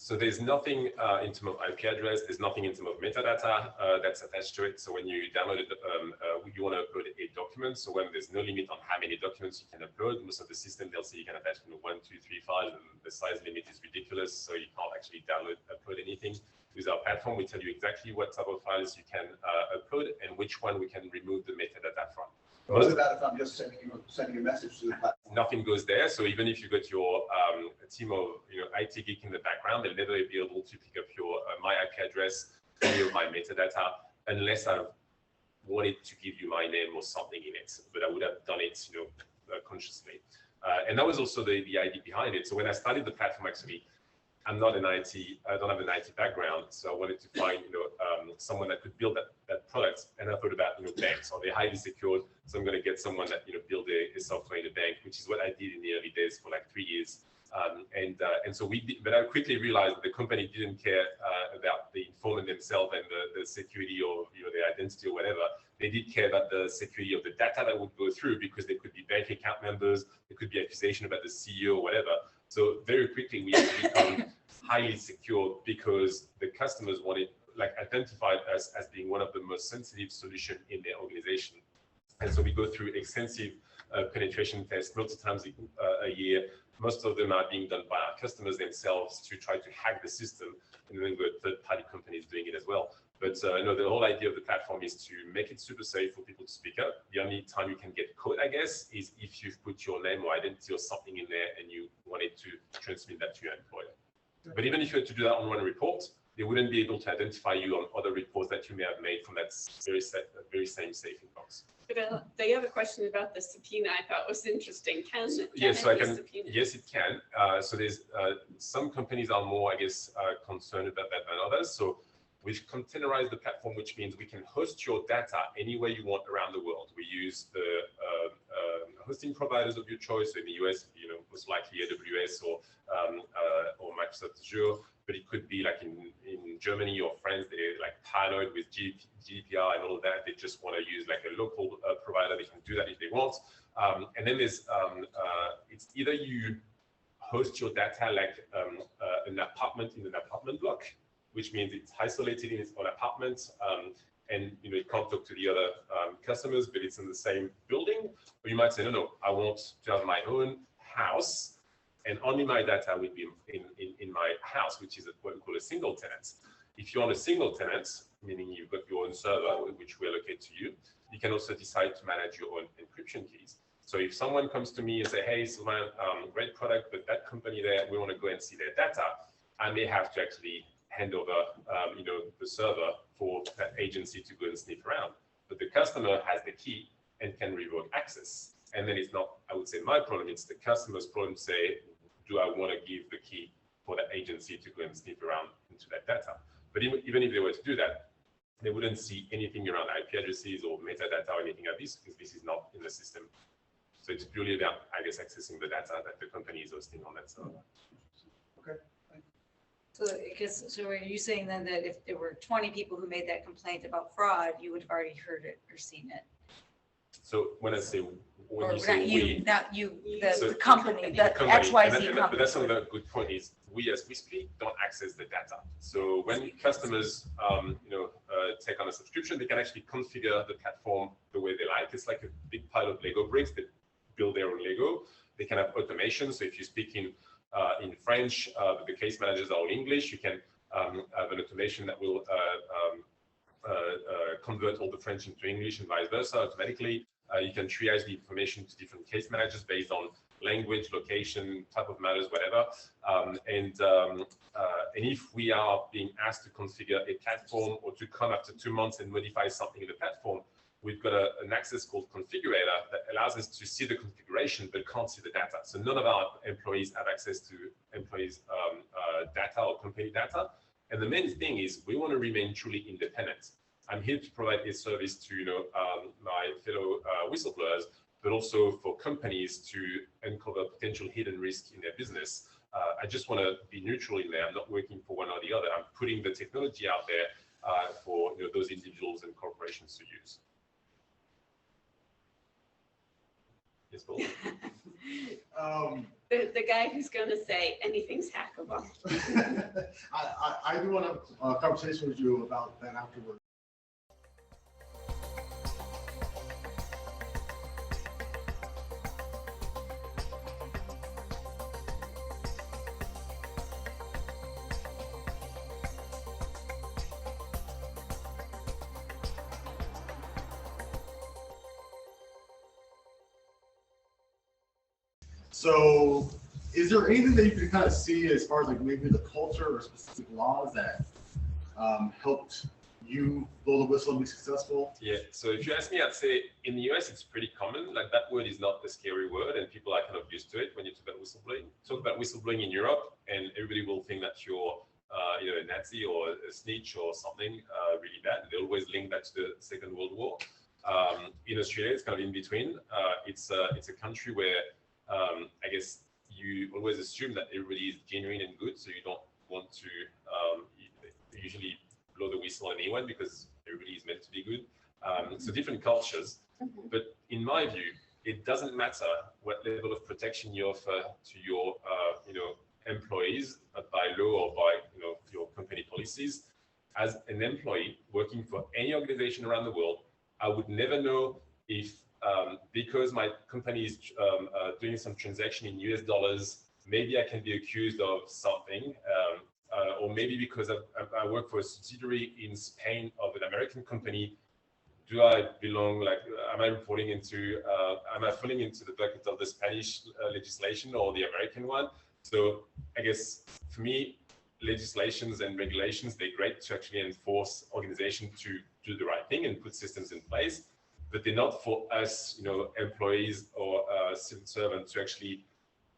So there's nothing in terms of IP address, there's nothing in terms of metadata that's attached to it. So when you download it, you want to upload a document. So when there's no limit on how many documents you can upload, most of the system, they'll say you can attach 1, 2, 3 files, and the size limit is ridiculous. So you can't actually upload anything. With our platform, we tell you exactly what type of files you can upload and which one we can remove the metadata from. What about if I'm just sending a message to the platform? Nothing goes there. So even if you got your team of IT geek in the background, they'll never be able to pick up your my IP address, any of my metadata, unless I wanted to give you my name or something in it. But I would have done it, consciously. And that was also the idea behind it. So when I started the platform, actually, I'm not an IT, I don't have an IT background, so I wanted to find, someone that could build that product. And I thought about, banks, are they highly secured? So I'm going to get someone that, build a software in a bank, which is what I did in the early days for like 3 years. And so we did, but I quickly realized that the company didn't care about the informant themselves and the security or, their identity or whatever. They did care about the security of the data that would go through, because there could be bank account members, there could be accusation about the CEO or whatever. So very quickly we had become highly secure, because the customers identified us as being one of the most sensitive solutions in their organization. And so we go through extensive penetration tests multiple times a year. most of them are being done by our customers themselves to try to hack the system, and then with third-party companies doing it as well. But no, the whole idea of the platform is to make it super safe for people to speak up. The only time you can get caught, I guess, is if you've put your name or identity or something in there and you wanted to transmit that to your employer. But even if you had to do that on one report, they wouldn't be able to identify you on other reports that you may have made from that very same safe inbox. But the other question about the subpoena I thought was interesting. Yes, so yes, it can. So there's some companies are more, I guess, concerned about that than others. So we've containerized the platform, which means we can host your data anywhere you want around the world. We use the hosting providers of your choice. So in the US, most likely AWS or Microsoft Azure, but it could be like in Germany or France, they're like paranoid with GDPR and all of that. They just want to use like a local provider. They can do that if they want. And then there's, it's either you host your data like an apartment in an apartment block, which means it's isolated in its own apartment, and it can't talk to the other customers, but it's in the same building. Or you might say, no, I want to have my own house, and only my data will be in my house, which is what we call a single tenant. If you're on a single tenant, meaning you've got your own server, which we allocate to you, you can also decide to manage your own encryption keys. So if someone comes to me and say, hey, Sylvain, great product, but that company there, we want to go and see their data, I may have to actually hand over, the server for that agency to go and sniff around. But the customer has the key and can revoke access. And then it's not, I would say, my problem. It's the customer's problem to say, do I want to give the key for that agency to go and sniff around into that data? But even if they were to do that, they wouldn't see anything around IP addresses or metadata or anything like this, because this is not in the system. So it's purely about, I guess, accessing the data that the company is hosting on that server. Okay. So are you saying then that if there were 20 people who made that complaint about fraud, you would have already heard it or seen it? So when I say, when Or you say we, the company, the XYZ company. But that's another good point is we as Whispli don't access the data. So when customers, take on a subscription, they can actually configure the platform the way they like. It's like a big pile of Lego bricks. They build their own Lego. They can have automation. So if you speak in French, the case managers are all English. You can have an automation that will convert all the French into English and vice versa automatically. You can triage the information to different case managers based on language, location, type of matters, whatever. And if we are being asked to configure a platform or to come after 2 months and modify something in the platform, we've got an access called configurator that allows us to see the configuration but can't see the data. So none of our employees have access to employees' data or company data. And the main thing is we want to remain truly independent. I'm here to provide a service to my fellow whistleblowers, but also for companies to uncover potential hidden risk in their business. I just want to be neutral in there. I'm not working for one or the other. I'm putting the technology out there for those individuals and corporations to use. Yes, Paul? The guy who's going to say anything's hackable. I do want to have a conversation with you about that afterward. So is there anything that you can kind of see as far as like maybe the culture or specific laws that helped you blow the whistle and be successful? Yeah, so if you ask me, I'd say in the US, it's pretty common. Like that word is not a scary word and people are kind of used to it when you talk about whistleblowing. Talk about whistleblowing in Europe and everybody will think that you're a Nazi or a snitch or something really bad. They always link that to the Second World War. In Australia, it's kind of in between. It's a country where I guess you always assume that everybody is genuine and good, so you don't want to usually blow the whistle on anyone because everybody is meant to be good. So different cultures, but in my view, it doesn't matter what level of protection you offer to your employees by law or by your company policies. As an employee working for any organization around the world, I would never know if because my company is doing some transaction in US dollars maybe I can be accused of something, or maybe because I work for a subsidiary in Spain of an American company, do I belong, like, am I reporting into, am I falling into the bucket of the Spanish legislation or the American one? So I guess for me, legislations and regulations, they're great to actually enforce organizations to do the right thing and put systems in place, but they're not for us, you know, employees or civil servants to actually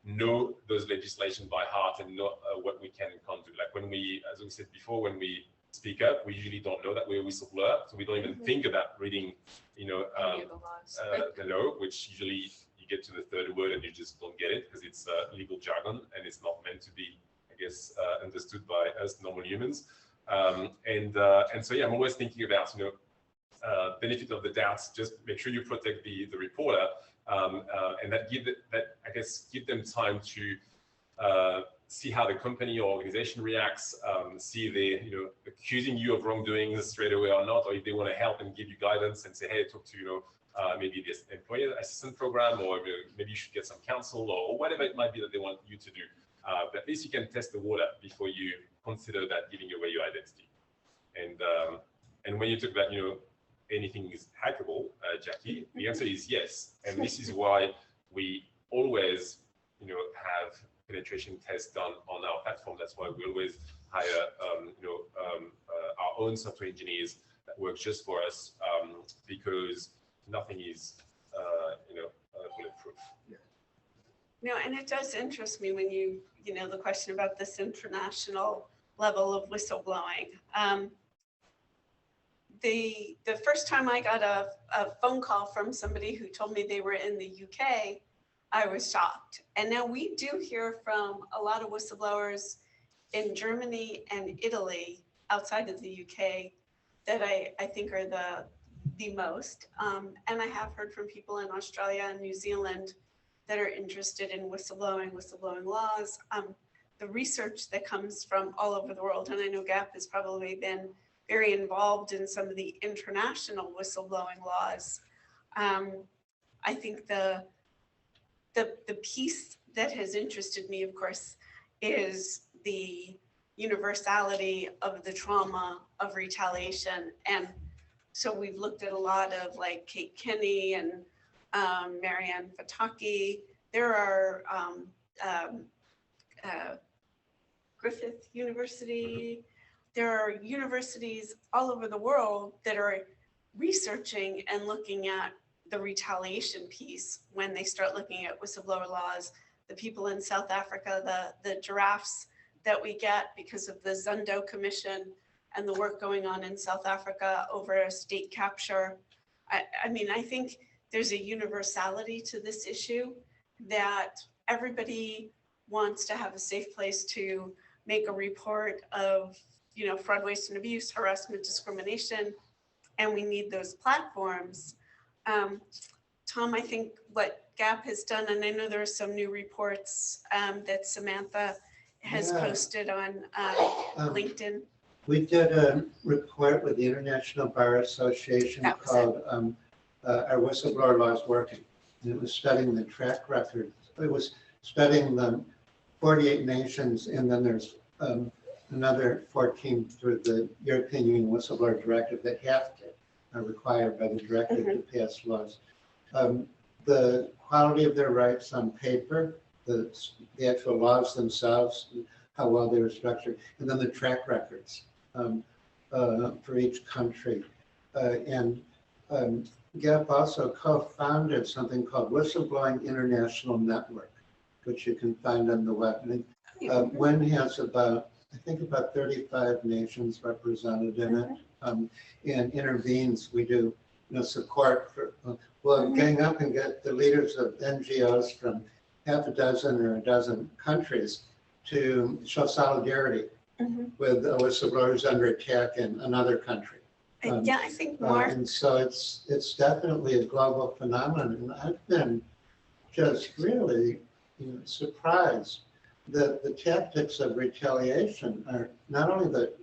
know those legislation by heart and know what we can and can't do. Like when we, as we said before, when we speak up, we usually don't know that we're a whistleblower, so we don't even think about reading, you know, the law, which usually you get to the third word and you just don't get it because it's legal jargon and it's not meant to be, I guess, understood by us normal humans. And so yeah, I'm always thinking about, you know, benefit of the doubt. Just make sure you protect the reporter, and that I guess give them time to see how the company or organization reacts, see if they, you know, accusing you of wrongdoing straight away or not, or if they want to help and give you guidance and say, hey, talk to, you know, maybe this employee assistance program, or maybe you should get some counsel, or whatever it might be that they want you to do. But at least you can test the water before you consider that giving away your identity. And when you talk about, you know, anything is hackable, Jackie, the answer is yes. And this is why we always, you know, have penetration tests done on our platform. That's why we always hire, you know, our own software engineers that work just for us, because nothing is, you know, bulletproof. Yeah. No, and it does interest me when you know, the question about this international level of whistleblowing. The first time I got a phone call from somebody who told me they were in the UK, I was shocked. And now we do hear from a lot of whistleblowers in Germany and Italy outside of the UK that I think are the most. And I have heard from people in Australia and New Zealand that are interested in whistleblowing laws, the research that comes from all over the world. And I know GAP has probably been very involved in some of the international whistleblowing laws. I think the piece that has interested me, of course, is the universality of the trauma of retaliation. And so we've looked at a lot of like Kate Kenny and Marianne Fataki. There are Griffith University. There are universities all over the world that are researching and looking at the retaliation piece when they start looking at whistleblower laws. The people in South Africa, the giraffes that we get because of the Zondo Commission and the work going on in South Africa over state capture. I mean, I think there's a universality to this issue that everybody wants to have a safe place to make a report of, you know, fraud, waste, and abuse, harassment, discrimination, and we need those platforms. Tom, I think what GAP has done, and I know there are some new reports that Samantha has posted on LinkedIn. We did a report with the International Bar Association called Our Whistleblower Laws Working. And it was studying the track record. It was studying the 48 nations, and then there's another 14 through the European Union Whistleblower Directive that have to, are required by the directive to pass laws. The quality of their rights on paper, the actual laws themselves, how well they were structured, and then the track records for each country. GAP also co-founded something called Whistleblowing International Network, which you can find on the web. And WIN has about, I think about 35 nations represented in it, and intervenes. We do, you know, support for, we'll gang up and get the leaders of NGOs from half a dozen or a dozen countries to show solidarity with whistleblowers under attack in another country. Yeah, I think more. And so it's definitely a global phenomenon, and I've been just really, you know, surprised that the tactics of retaliation are not only the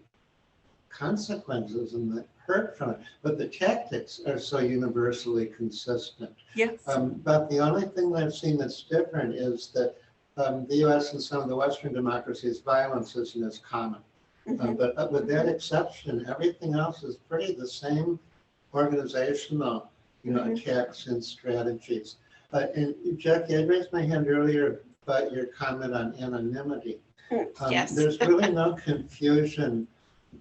consequences and the hurt from it, but the tactics are so universally consistent. Yes. But the only thing that I've seen that's different is that The US and some of the Western democracies, violence isn't as common. But with that exception, everything else is pretty the same organizational, attacks and strategies. And Jackie, I raised my hand earlier about your comment on anonymity. Yes. There's really no confusion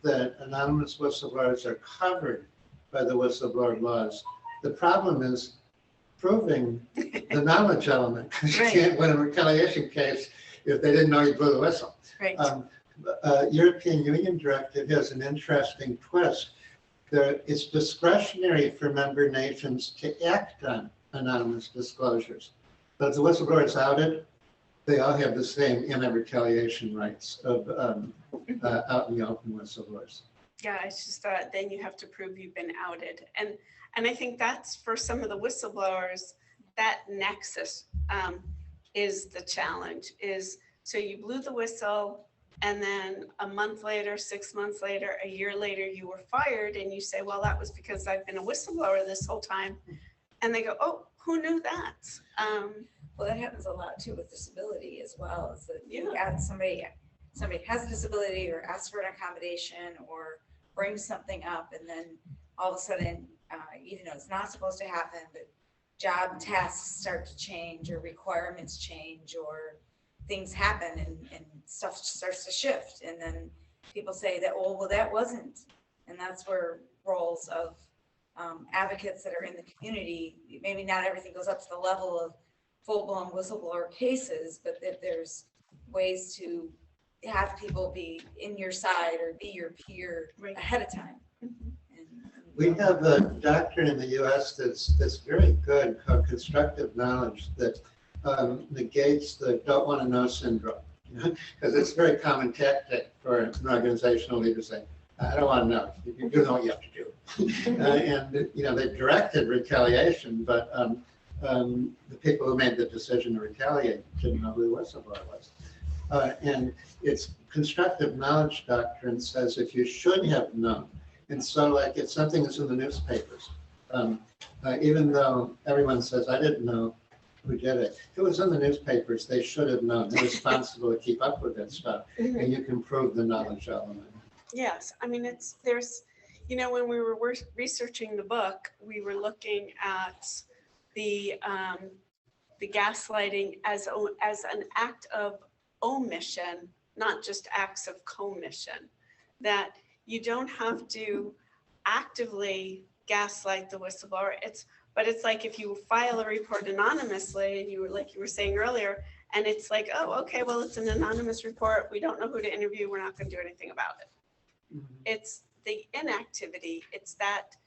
that anonymous whistleblowers are covered by the whistleblower laws. The problem is proving the knowledge element, because you can't win a retaliation case if they didn't know you blew the whistle. Right. European Union directive has an interesting twist. It's discretionary for member nations to act on anonymous disclosures. But if the whistleblower is outed, they all have the same anti-retaliation rights of out in the open whistleblowers. Yeah, it's just that then you have to prove you've been outed. And I think that's for some of the whistleblowers, that nexus is the challenge, is so you blew the whistle and then a month later, 6 months later, a year later, you were fired and you say, well, that was because I've been a whistleblower this whole time. And they go, oh, who knew that? Well, that happens a lot too with disability as well. Is that you add somebody has a disability or asks for an accommodation or brings something up, and then all of a sudden, even though it's not supposed to happen, but job tasks start to change or requirements change or things happen and stuff starts to shift. And then people say that, oh, well, that wasn't. And that's where roles of advocates that are in the community, maybe not everything goes up to the level of full-blown whistleblower cases, but that there's ways to have people be in your side or be your peer ahead of time. We have a doctrine in the US that's very good called constructive knowledge that negates the don't want to know syndrome. Because it's a very common tactic for an organizational leader to say, I don't want to know. You do know what you have to do. And they directed retaliation, but the people who made the decision to retaliate didn't know who the whistleblower was. And it's constructive knowledge doctrine says if you should have known. And so like if something is in the newspapers, even though everyone says I didn't know who did it, if it was in the newspapers, they should have known. They're responsible to keep up with that stuff. And you can prove the knowledge element. Yes, I mean, there's, when we were researching the book, we were looking at the gaslighting as an act of omission, not just acts of commission, that you don't have to actively gaslight the whistleblower. But it's like if you file a report anonymously, and you were saying earlier, and it's like, oh, okay, well, it's an anonymous report. We don't know who to interview. We're not going to do anything about it. It's the inactivity. It's that,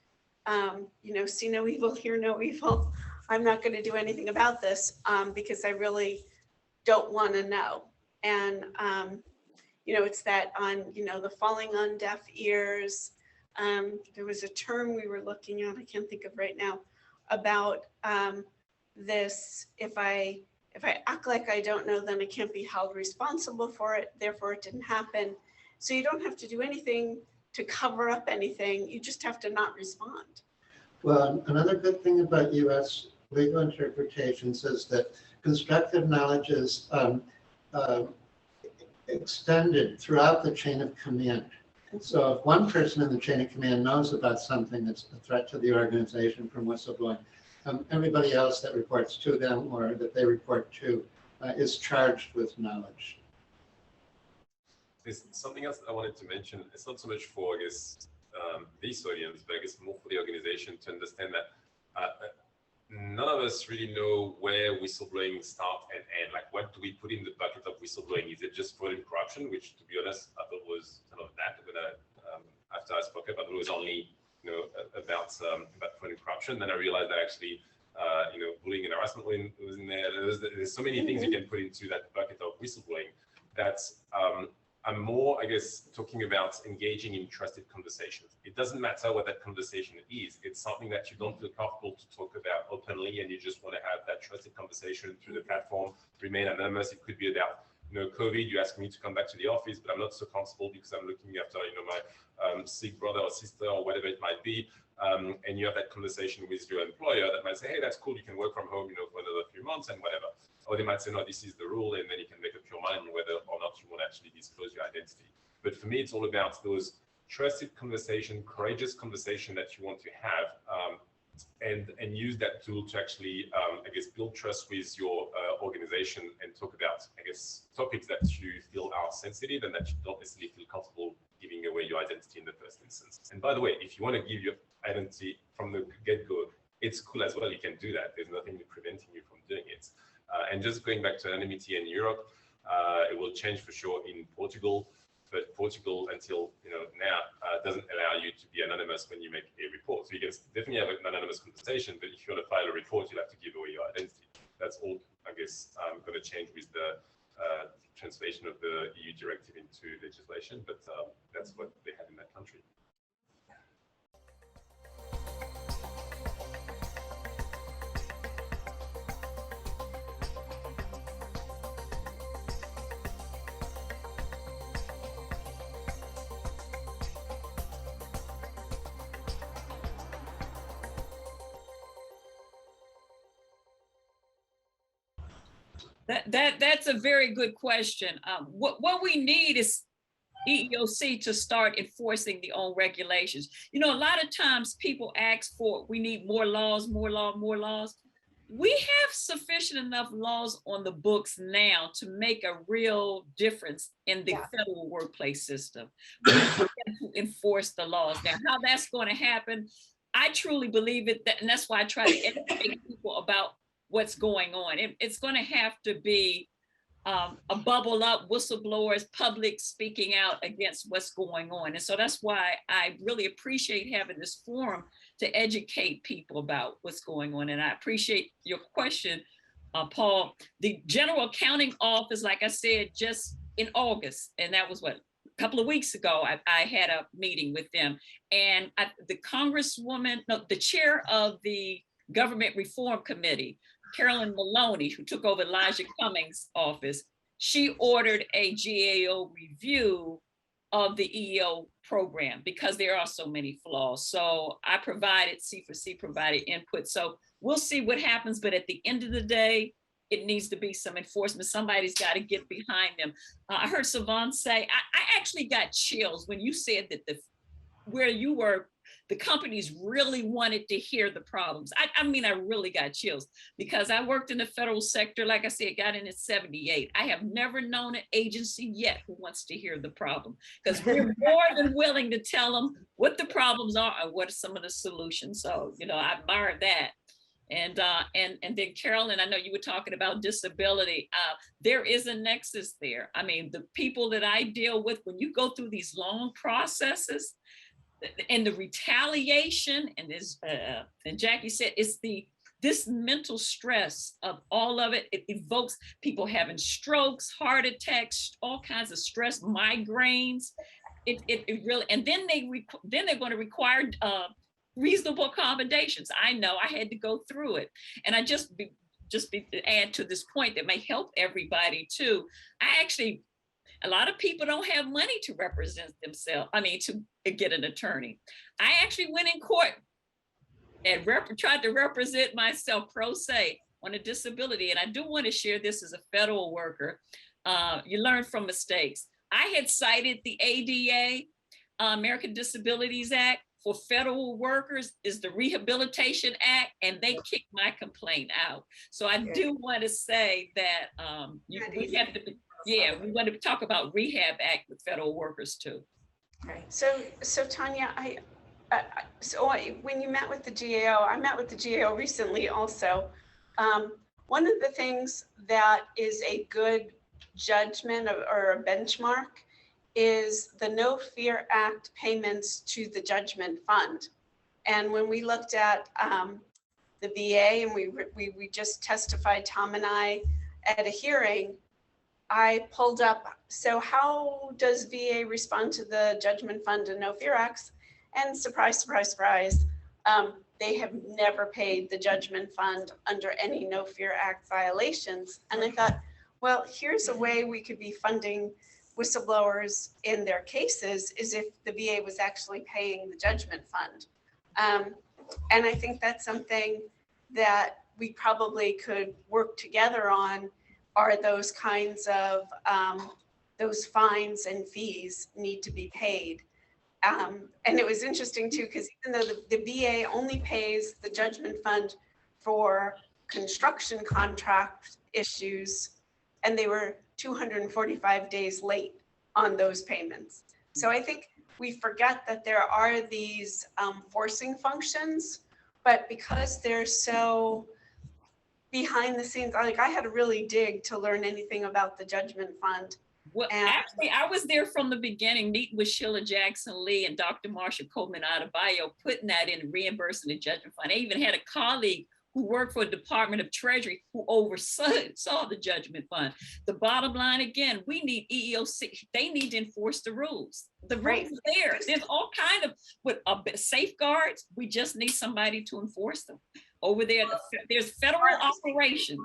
see no evil, hear no evil. I'm not going to do anything about this because I really don't want to know. And, it's that on, the falling on deaf ears. There was a term we were looking at, I can't think of right now, about this, if I act like I don't know, then I can't be held responsible for it. Therefore, it didn't happen. So you don't have to do anything to cover up anything. You just have to not respond. Well, another good thing about U.S. legal interpretations is that constructive knowledge is extended throughout the chain of command. So if one person in the chain of command knows about something that's a threat to the organization from whistleblowing, everybody else that reports to them or that they report to is charged with knowledge. There's something else I wanted to mention. It's not so much for, I guess, this audience, but I guess more for the organization to understand that none of us really know where whistleblowing starts and ends. Like, what do we put in the bucket of whistleblowing? Is it just fraud and corruption, which, to be honest, I thought was kind of that. When after I spoke up, I thought it was only about fraud and corruption. Then I realized that actually, bullying and harassment was in there. There's so many things you can put into that bucket of whistleblowing. That's I'm more, I guess, talking about engaging in trusted conversations. It doesn't matter what that conversation is. It's something that you don't feel comfortable to talk about openly, and you just want to have that trusted conversation through the platform, remain anonymous. It could be about, COVID, you ask me to come back to the office, but I'm not so comfortable because I'm looking after, my sick brother or sister or whatever it might be. And you have that conversation with your employer that might say, hey, that's cool. You can work from home, for another few months and whatever. or they might say, no, this is the rule, and then you can make up your mind whether or not you want to actually disclose your identity. But for me, it's all about those trusted conversation, courageous conversation that you want to have, and use that tool to actually, I guess, build trust with your organization and talk about, I guess, topics that you feel are sensitive and that you don't necessarily feel comfortable giving away your identity in the first instance. And by the way, if you want to give your identity from the get-go, it's cool as well. You can do that. There's nothing preventing you from doing it. And just going back to anonymity in Europe, it will change for sure in Portugal. But Portugal, until now, doesn't allow you to be anonymous when you make a report. So you can definitely have an anonymous conversation, but if you want to file a report, you'll have to give away your identity. That's all, I guess, going to change with the translation of the EU directive into legislation, but that's what they had in that country. That's a very good question. What we need is EEOC to start enforcing their own regulations. A lot of times people ask for, we need more laws, more laws. We have sufficient enough laws on the books now to make a real difference in the federal workplace system. We have to enforce the laws. Now, how that's going to happen, I truly believe it, and that's why I try to educate people about what's going on. It's going to have to be a bubble up, whistleblowers, public speaking out against what's going on. And so that's why I really appreciate having this forum to educate people about what's going on. And I appreciate your question, Paul. The General Accounting Office, like I said, just in August, and that was what, a couple of weeks ago, I had a meeting with them. And the Congresswoman, no, the chair of the Government Reform Committee, Carolyn Maloney, who took over Elijah Cummings' office, she ordered a GAO review of the EEO program because there are so many flaws. So I provided, C4C provided input. So we'll see what happens, but at the end of the day, it needs to be some enforcement. Somebody's got to get behind them. I heard Sylvain say, I actually got chills when you said that where you were, the companies really wanted to hear the problems. I mean, I really got chills because I worked in the federal sector. Like I said, got in at 78. I have never known an agency yet who wants to hear the problem because we're more than willing to tell them what the problems are and what are some of the solutions. So, I admire that. And then Carolyn, I know you were talking about disability. There is a nexus there. I mean, the people that I deal with, when you go through these long processes, and the retaliation, and this, and Jackie said, it's this mental stress of all of it. It evokes people having strokes, heart attacks, all kinds of stress, migraines. It really, and then they're going to require reasonable accommodations. I know I had to go through it, and I just add to this point that may help everybody too. A lot of people don't have money to represent themselves. I mean, to get an attorney. I actually went in court and tried to represent myself pro se on a disability. And I do want to share this as a federal worker. You learn from mistakes. I had cited the ADA, American Disabilities Act, for federal workers is the Rehabilitation Act, and they kicked my complaint out. So I do want to say that we have to be, we want to talk about Rehab Act with federal workers too. Right. So Tanya, when you met with the GAO, I met with the GAO recently also. One of the things that is a good judgment or a benchmark is the No Fear Act payments to the judgment fund. And when we looked at the VA, and we just testified, Tom and I, at a hearing, I pulled up, so how does VA respond to the judgment fund and No Fear Acts? And surprise, surprise, surprise, they have never paid the judgment fund under any No Fear Act violations. And I thought, well, here's a way we could be funding whistleblowers in their cases, is if the VA was actually paying the judgment fund. And I think that's something that we probably could work together on, are those kinds of, those fines and fees need to be paid. And it was interesting too, because even though the VA only pays the judgment fund for construction contract issues, and they were 245 days late on those payments. So I think we forget that there are these forcing functions, but because they're so behind the scenes, like I had to really dig to learn anything about the judgment fund. Well, actually, I was there from the beginning, meeting with Sheila Jackson Lee and Dr. Marsha Coleman Adebayo, putting that in reimbursing the judgment fund. I even had a colleague who worked for the Department of Treasury who oversaw the judgment fund. The bottom line, again, we need EEOC. They need to enforce the rules. The rules are there. There's all kind of safeguards. We just need somebody to enforce them. Over there, there's federal operations.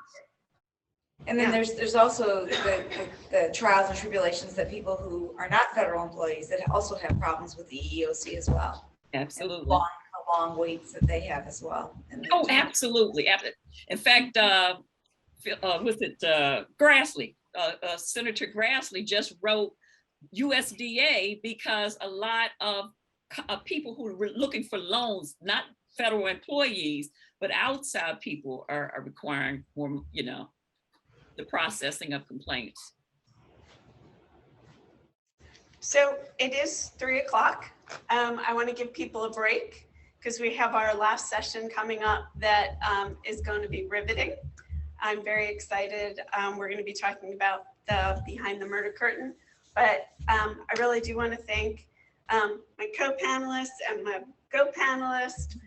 And then there's also the trials and tribulations that people who are not federal employees that also have problems with the EEOC as well. Absolutely. The long waits that they have as well. Oh, absolutely. In fact, Grassley, Senator Grassley just wrote USDA because a lot of people who are looking for loans, not federal employees, but outside people are requiring more, the processing of complaints. So it is 3 o'clock. I want to give people a break because we have our last session coming up that is going to be riveting. I'm very excited. We're going to be talking about the behind the murder curtain, but I really do want to thank my co-panelists and my co-panelist.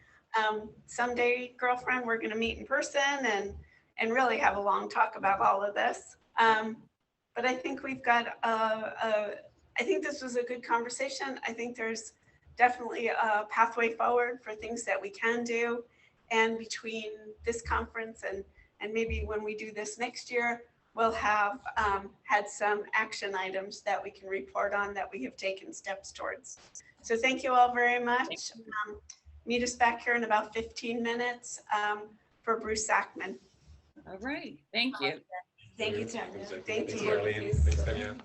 Someday, girlfriend, we're going to meet in person and really have a long talk about all of this. But I think we've got I think this was a good conversation. I think there's definitely a pathway forward for things that we can do. And between this conference and maybe when we do this next year, we'll have had some action items that we can report on that we have taken steps towards. So thank you all very much. Meet us back here in about 15 minutes for Bruce Sackman. All right. Thank you. Thank you, Tanya. Thank you. Carolyn. Thanks, Tanya.